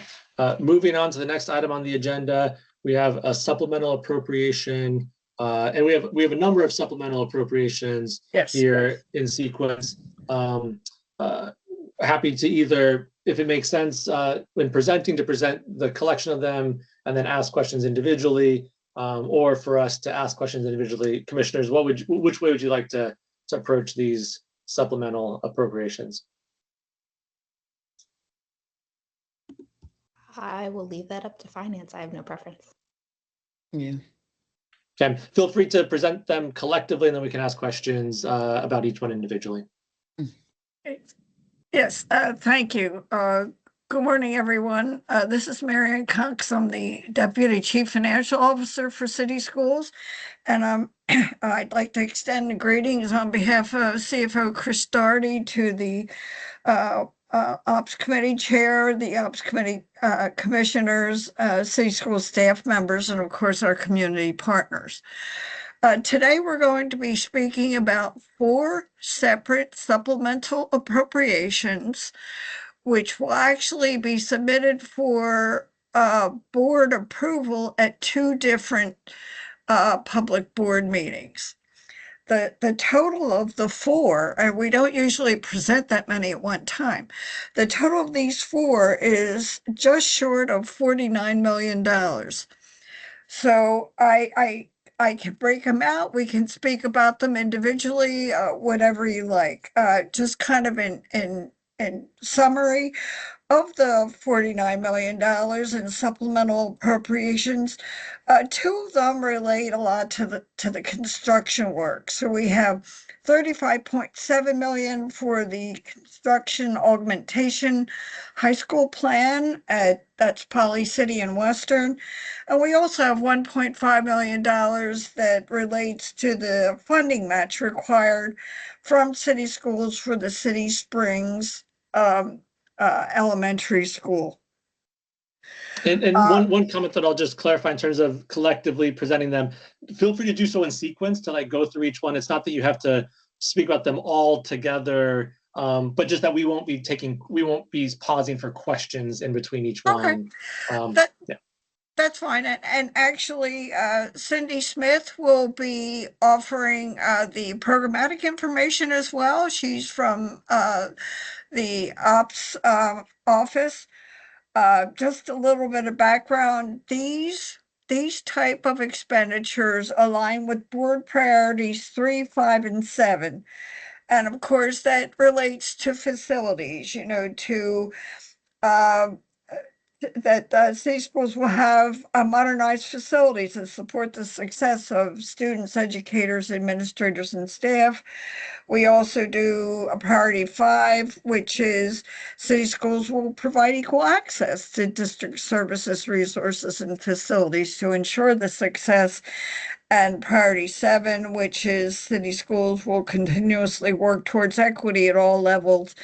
Moving on to the next item on the agenda, we have a supplemental appropriation, and we have a number of supplemental appropriations here in sequence. Happy to either, if it makes sense, when presenting, to present the collection of them and then ask questions individually, or for us to ask questions individually. Commissioners, which way would you like to approach these supplemental appropriations? I will leave that up to finance. I have no preference. Yeah. Okay, feel free to present them collectively and then we can ask questions about each one individually. Yes, thank you. Good morning, everyone. This is Marian Cox. I'm the Deputy Chief Financial Officer for City Schools. And I'd like to extend greetings on behalf of CFO Chris Daugherty to the Ops Committee Chair, the Ops Committee Commissioners, City School staff members, and of course our community partners. Today we're going to be speaking about 4 separate supplemental appropriations, which will actually be submitted for board approval at 2 different public board meetings. The total of the 4, and we don't usually present that many at one time, the total of these 4 is just short of $49 million. So I can break them out. We can speak about them individually, whatever you like. Just kind of in summary, of the $49 million in supplemental appropriations, 2 of them relate a lot to the construction work. So we have $35.7 million for the construction augmentation high school plan that's Poly City and Western. And we also have $1.5 million that relates to the funding match required from City Schools for the City Springs elementary school. And Uh, one comment that I'll just clarify in terms of collectively presenting them, feel free to do so in sequence to like go through each one. It's not that you have to speak about them all together, but just that we won't be pausing for questions in between each Okay. one. That- Yeah. That's fine. And actually, Cindy Smith will be offering the programmatic information as well. She's from the ops office. Just a little bit of background. These type of expenditures align with board priorities 3, 5, and 7. And of course, that relates to facilities, to um, that city schools will have modernized facilities that support the success of students, educators, administrators, and staff. We also do a priority 5, which is city schools will provide equal access to district services, resources, and facilities to ensure the success. And priority 7, which is city schools will continuously work towards equity at all levels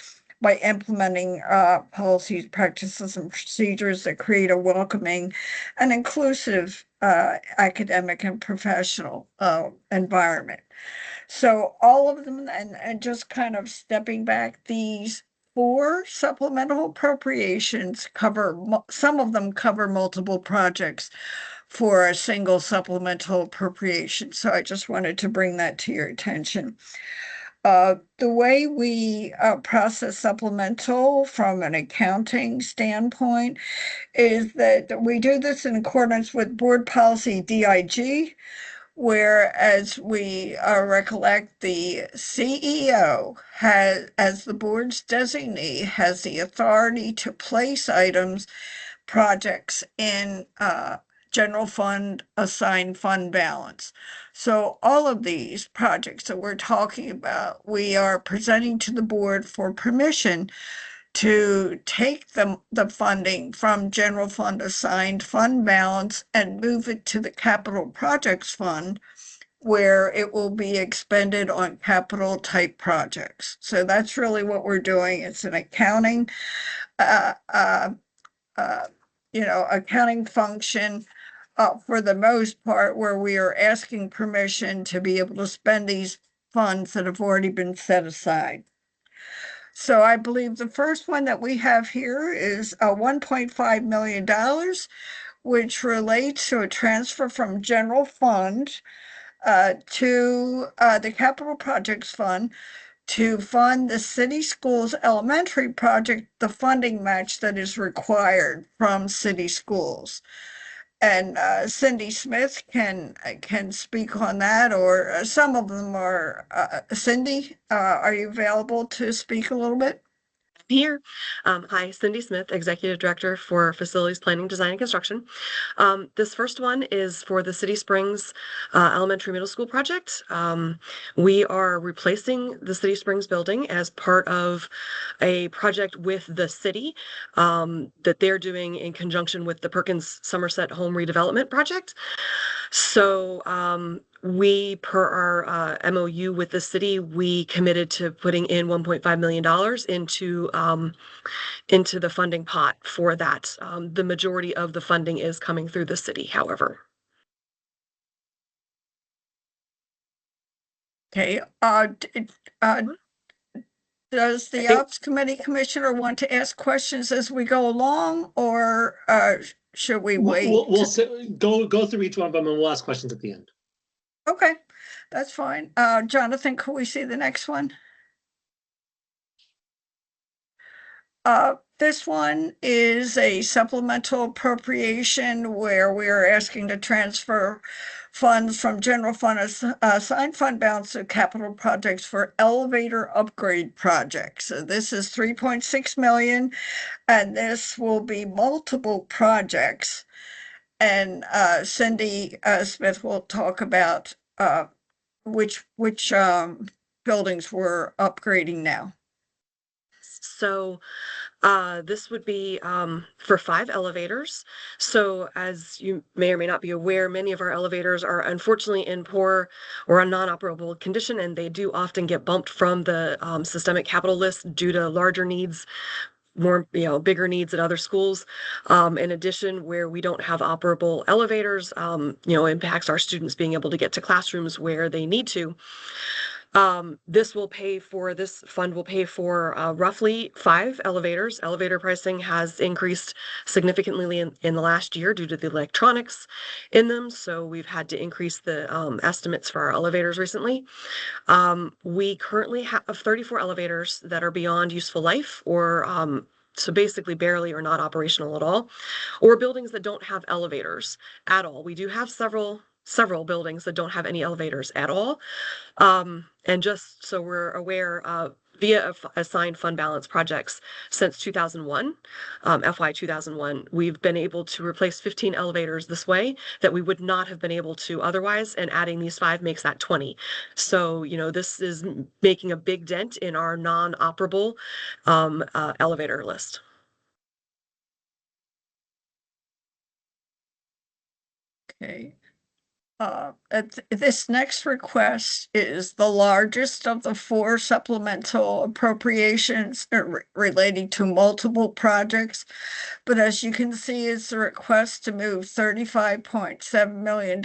by implementing policies, practices, and procedures that create a welcoming and inclusive academic and professional environment. So all of them, and just kind of stepping back, these 4 supplemental appropriations some of them cover multiple projects for a single supplemental appropriation. So I just wanted to bring that to your attention. The way we process supplemental from an accounting standpoint is that we do this in accordance with board policy DIG, where, as we recollect, the CEO has, as the board's designee, has the authority to place projects in general fund assigned fund balance. So all of these projects that we're talking about, we are presenting to the board for permission to take the funding from general fund assigned fund balance and move it to the capital projects fund, where it will be expended on capital type projects. So that's really what we're doing. It's an accounting accounting function for the most part, where we are asking permission to be able to spend these funds that have already been set aside. So I believe the first one that we have here is $1.5 million, which relates to a transfer from general fund to the capital projects fund to fund the city schools elementary project, the funding match that is required from city schools. And Cindy Smith can speak on that, or some of them are. Cindy, are you available to speak a little bit? Here. Hi, Cindy Smith, Executive Director for Facilities Planning, Design, and Construction. This first one is for the City Springs Elementary Middle School project. We are replacing the City Springs building as part of a project with the city that they're doing in conjunction with the Perkins Somerset Home Redevelopment Project. So we, per our MOU with the city, we committed to putting in $1.5 million into the funding pot for that. The majority of the funding is coming through the city, however. Okay. Does the Ops Committee Commissioner want to ask questions as we go along, or should we wait? We'll go through each one, but we'll ask questions at the end. Okay, that's fine. Jonathan, could we see the next one? This one is a supplemental appropriation where we're asking to transfer funds from general fund assigned fund balance to capital projects for elevator upgrade projects. So this is 3.6 million, and this will be multiple projects. And Cindy Smith will talk about which buildings we're upgrading now. So this would be for 5 elevators. So as you may or may not be aware, many of our elevators are unfortunately in poor or a non-operable condition, and they do often get bumped from the systemic capital list due to larger needs more, bigger needs at other schools. In addition, where we don't have operable elevators, impacts our students being able to get to classrooms where they need to. This fund will pay for roughly 5 elevators. Elevator pricing has increased significantly in the last year due to the electronics in them. So we've had to increase the estimates for our elevators recently. We currently have 34 elevators that are beyond useful life, or so basically barely or not operational at all, or buildings that don't have elevators at all. We do have several buildings that don't have any elevators at all. And just so we're aware, via assigned fund balance projects since 2001, FY 2001, we've been able to replace 15 elevators this way that we would not have been able to otherwise, and adding these 5 makes that 20. So, this is making a big dent in our non-operable elevator list. Okay. This next request is the largest of the 4 supplemental appropriations relating to multiple projects. But as you can see, it's a request to move $35.7 million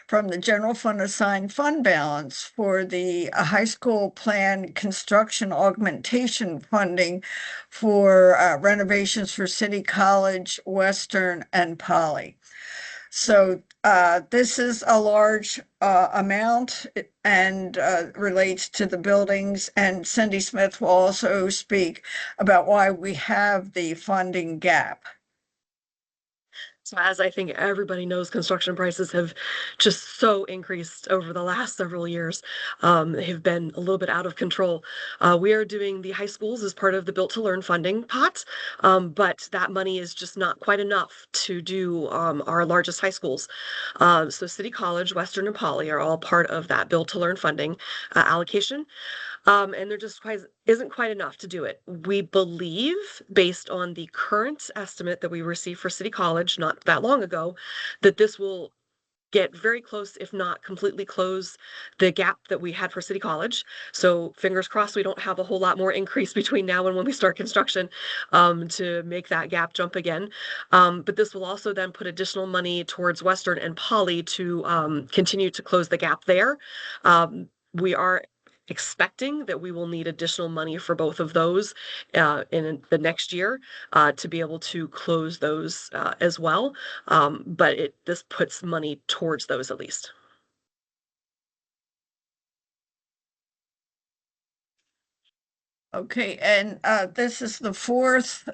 from the general fund assigned fund balance for the high school plan construction augmentation funding for renovations for City College, Western, and Poly. So this is a large amount and relates to the buildings, and Cindy Smith will also speak about why we have the funding gap. So as I think everybody knows, construction prices have just so increased over the last several years. They have been a little bit out of control. We are doing the high schools as part of the Built to Learn funding pot, but that money is just not quite enough to do our largest high schools. So City College, Western, and Poly are all part of that Built to Learn funding allocation. And there just isn't quite enough to do it. We believe, based on the current estimate that we received for City College not that long ago, that this will get very close, if not completely close the gap that we had for City College. So fingers crossed we don't have a whole lot more increase between now and when we start construction to make that gap jump again. But this will also then put additional money towards Western and Poly to continue to close the gap there. We are expecting that we will need additional money for both of those in the next year to be able to close those as well. But this puts money towards those at least. Okay, and this is the 4th.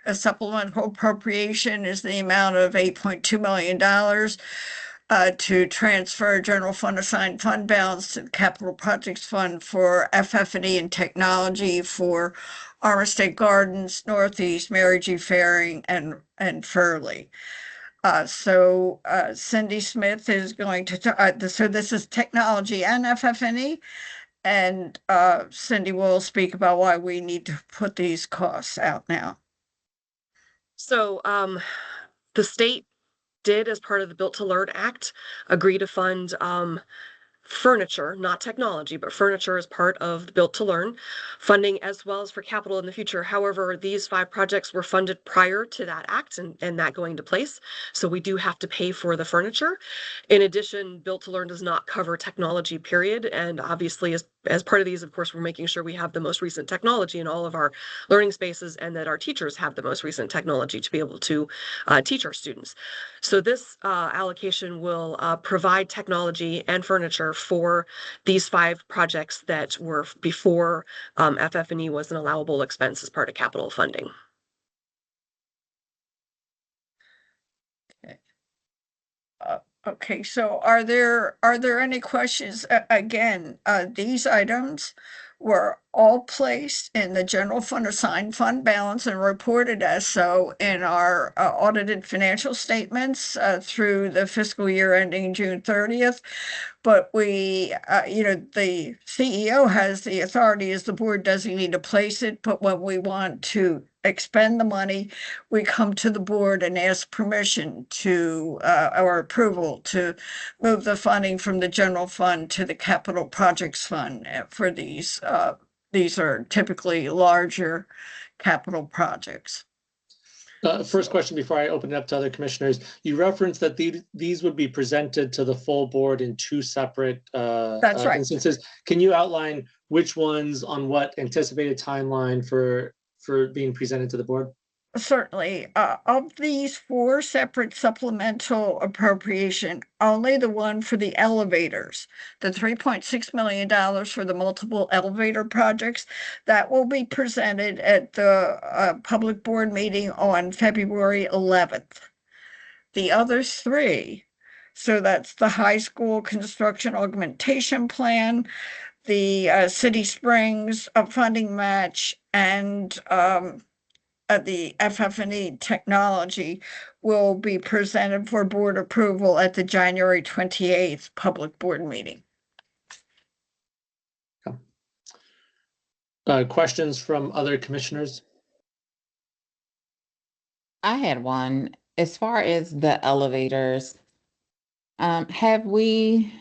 A supplemental appropriation is the amount of $8.2 million to transfer general fund assigned fund balance to the capital projects fund for FF&E and technology for Armour State Gardens, Northeast, Mary G. Faring, and Furley. So Cindy Smith is going to, so this is technology and FF&E, and Cindy will speak about why we need to put these costs out now. So the state did, as part of the Built to Learn Act, agree to fund furniture, not technology, but furniture as part of the Built to Learn funding, as well as for capital in the future. However, these 5 projects were funded prior to that act and that going into place. So we do have to pay for the furniture. In addition, Built to Learn does not cover technology, period. And obviously, as part of these, of course, we're making sure we have the most recent technology in all of our learning spaces, and that our teachers have the most recent technology to be able to teach our students. So this allocation will provide technology and furniture for these 5 projects that were before FF&E was an allowable expense as part of capital funding. Okay. Okay, so are there any questions? Again, these items were all placed in the general fund assigned fund balance and reported as so in our audited financial statements through the fiscal year ending June 30th. But we, the CEO has the authority as the board designee to place it, but when we want to expend the money, we come to the board and ask permission to, or approval to move the funding from the general fund to the capital projects fund for these these are typically larger capital projects. First question before I open it up to other commissioners. You referenced that these would be presented to the full board in two separate That's right. instances. Can you outline which ones on what anticipated timeline for being presented to the board? Certainly, of these 4 separate supplemental appropriation, only the one for the elevators, the $3.6 million for the multiple elevator projects, that will be presented at the public board meeting on February 11th. The other 3, so that's the high school construction augmentation plan, the City Springs funding match, and the FF&E technology will be presented for board approval at the January 28th public board meeting. Questions from other commissioners? I had one. As far as the elevators, have we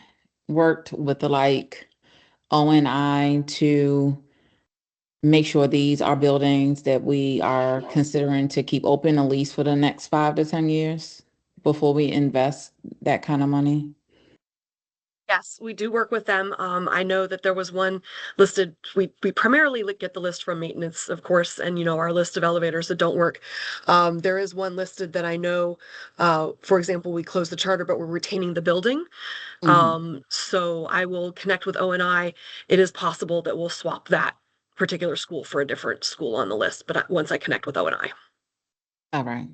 worked with the ONI to make sure these are buildings that we are considering to keep open at least for the next 5 to 10 years before we invest that kind of money? Yes, we do work with them. I know that there was one listed. We primarily get the list from maintenance, of course, and our list of elevators that don't work. There is one listed that I know, for example, we closed the charter, but we're retaining the building. So I will connect with ONI. It is possible that we'll swap that particular school for a different school on the list, but once I connect with ONI. All right.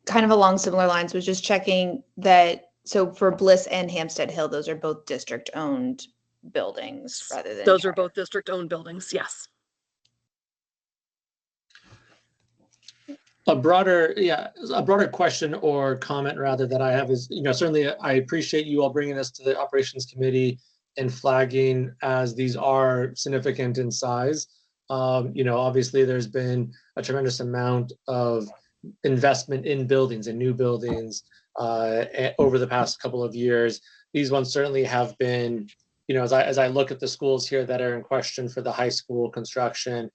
Kind of along similar lines, was just checking that, so for Bliss and Hampstead Hill, those are both district-owned buildings rather than Those are both district-owned buildings, yes. A broader question or comment rather that I have is, certainly I appreciate you all bringing this to the operations committee and flagging as these are significant in size. Obviously there's been a tremendous amount of investment in buildings and new buildings over the past couple of years. These ones certainly have been, as I look at the schools here that are in question for the high school construction,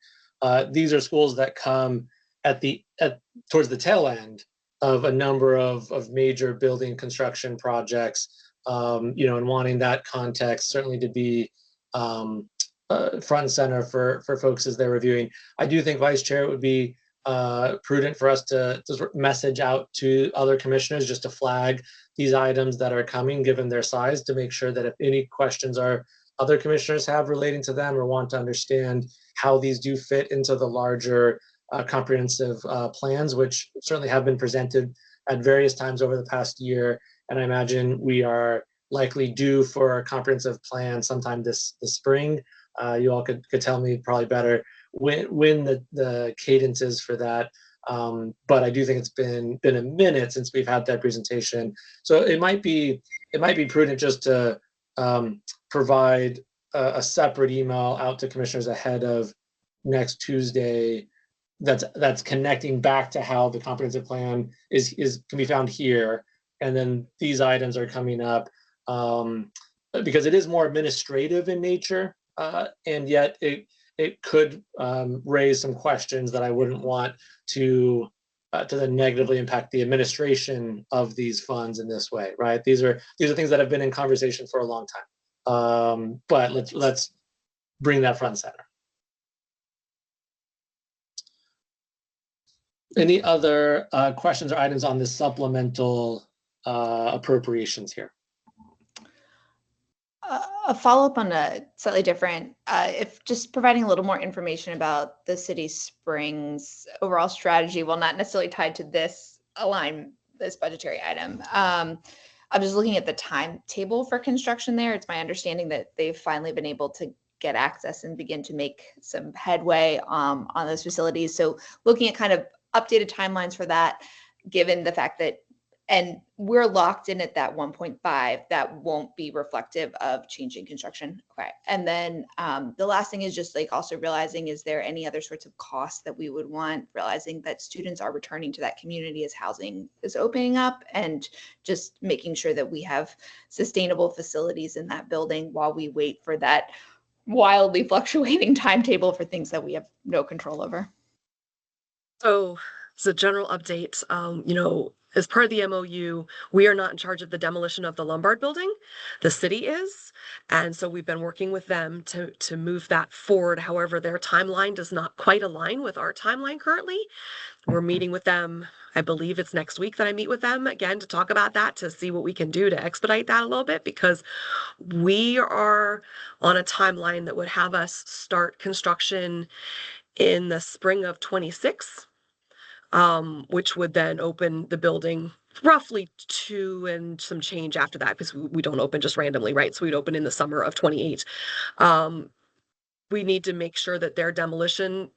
these are schools that come towards the tail end of a number of major building construction projects, and wanting that context certainly to be front and center for folks as they're reviewing. I do think, Vice Chair, it would be prudent for us to message out to other commissioners just to flag these items that are coming, given their size, to make sure that if any questions other commissioners have relating to them or want to understand how these do fit into the larger comprehensive plans, which certainly have been presented at various times over the past year. And I imagine we are likely due for a comprehensive plan sometime this spring. You all could tell me probably better when the cadence is for that. But I do think it's been a minute since we've had that presentation. So it might be prudent just to provide a separate email out to commissioners ahead of next Tuesday that's connecting back to how the comprehensive plan can be found here. And then these items are coming up because it is more administrative in nature, and yet it could raise some questions that I wouldn't want to then negatively impact the administration of these funds in this way, right? These are things that have been in conversation for a long time, but let's bring that front and center. Any other questions or items on the supplemental appropriations here? A follow-up on a slightly different, if just providing a little more information about the City Springs overall strategy, while not necessarily tied to this budgetary item. I'm just looking at the timetable for construction there. It's my understanding that they've finally been able to get access and begin to make some headway on those facilities. So looking at kind of updated timelines for that, given the fact that And we're locked in at that 1.5. That won't be reflective of changing construction. Okay. And then the last thing is just like also realizing, is there any other sorts of costs that we would want, realizing that students are returning to that community as housing is opening up, and just making sure that we have sustainable facilities in that building while we wait for that wildly fluctuating timetable for things that we have no control over. So as a general update, as part of the MOU, we are not in charge of the demolition of the Lombard building. The city is. And so we've been working with them to move that forward. However, their timeline does not quite align with our timeline currently. We're meeting with them. I believe it's next week that I meet with them again to talk about that, to see what we can do to expedite that a little bit, because we are on a timeline that would have us start construction in the spring of 26. Which would then open the building roughly 2 and some change after that, because we don't open just randomly, right? So we'd open in the summer of 28. We need to make sure that their demolition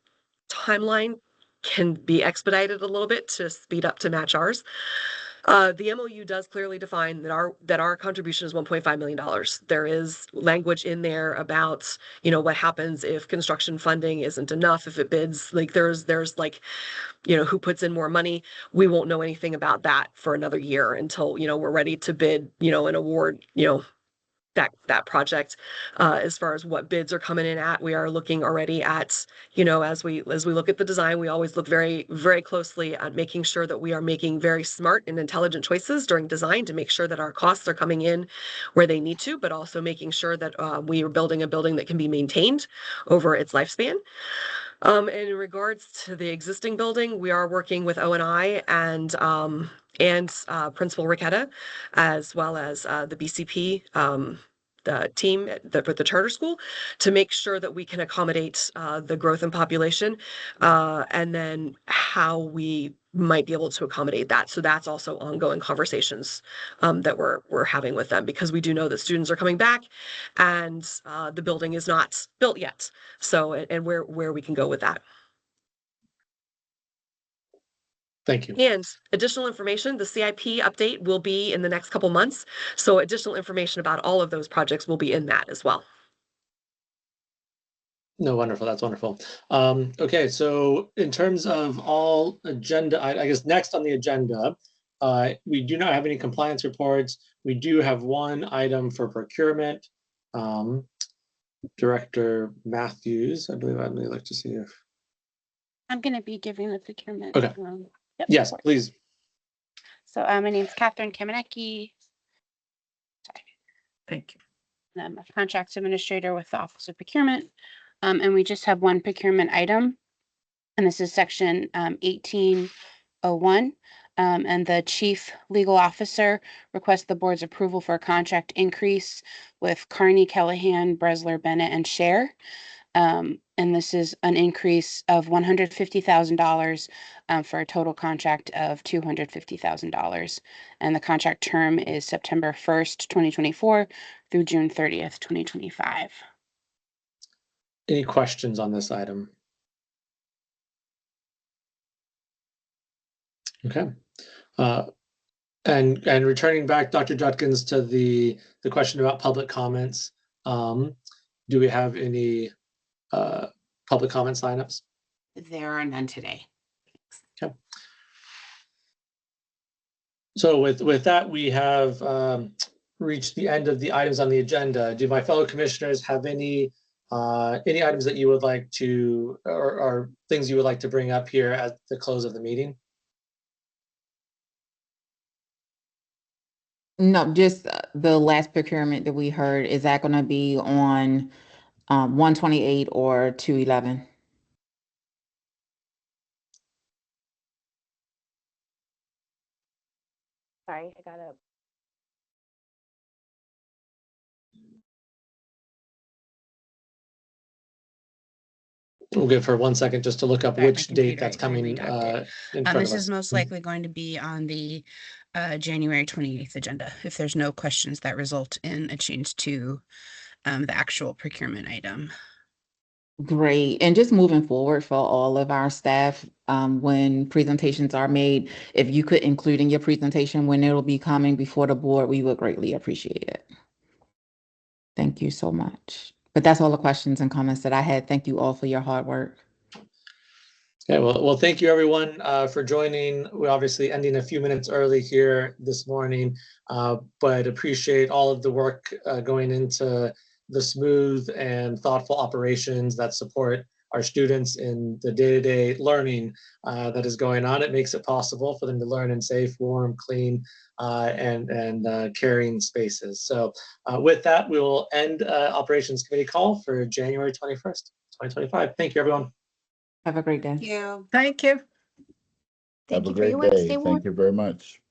timeline can be expedited a little bit to speed up to match ours. The MOU does clearly define that our contribution is $1.5 million. There is language in there about, what happens if construction funding isn't enough, if it bids, like there's like, who puts in more money. We won't know anything about that for another year until, we're ready to bid, and award, that project. As far as what bids are coming in at, we are looking already at, as we look at the design, we always look very, very closely at making sure that we are making very smart and intelligent choices during design to make sure that our costs are coming in where they need to, but also making sure that we are building a building that can be maintained over its lifespan. And in regards to the existing building, we are working with O&I and Principal Ricketta, as well as the BCP, the team with the charter school, to make sure that we can accommodate the growth in population, and then how we might be able to accommodate that. So that's also ongoing conversations that we're having with them, because we do know that students are coming back, and the building is not built yet. So, and where we can go with that. Thank you. And additional information, the CIP update will be in the next couple months. So additional information about all of those projects will be in that as well. No, wonderful. That's wonderful. Okay, so in terms of all agenda, I guess next on the agenda, we do not have any compliance reports. We do have one item for procurement. Director Matthews, I believe I'd really like to see if. I'm going to be giving the procurement. Okay. Yep, yes, please. So my name is Catherine Kamenecki. Sorry. Thank you. I'm a contracts administrator with the Office of Procurement. And we just have one procurement item. And this is section 1801. And the chief legal officer requests the board's approval for a contract increase with Carney, Callahan, Bresler, Bennett, and Share. And this is an increase of $150,000 for a total contract of $250,000. And the contract term is September 1st, 2024 through June 30th, 2025. Any questions on this item? Okay. And returning back, Dr. Judkins, to the question about public comments, do we have any public comment signups? There are none today. Okay. So with that, we have reached the end of the items on the agenda. Do my fellow commissioners have any items that you would like to, or things you would like to bring up here at the close of the meeting? No, just the last procurement that we heard. Is that going to be on 128 or 211? Sorry, I got up. We'll give her 1 second just to look up Sorry, which my date computer, that's I coming in redocked it. front of us. This is most likely going to be on the January 28th agenda, if there's no questions that result in a change to the actual procurement item. Great. And just moving forward for all of our staff, when presentations are made, if you could include in your presentation when it'll be coming before the board, we would greatly appreciate it. Thank you so much. But that's all the questions and comments that I had. Thank you all for your hard work. Okay, well, thank you everyone for joining. We're obviously ending a few minutes early here this morning, but appreciate all of the work going into the smooth and thoughtful operations that support our students in the day-to-day learning that is going on. It makes it possible for them to learn in safe, warm, clean, and caring spaces. So with that, we will end Operations Committee call for January 21st, 2025. Thank you, everyone. Have a great day. Thank you. Thank you. Have a great day. Thank you very much.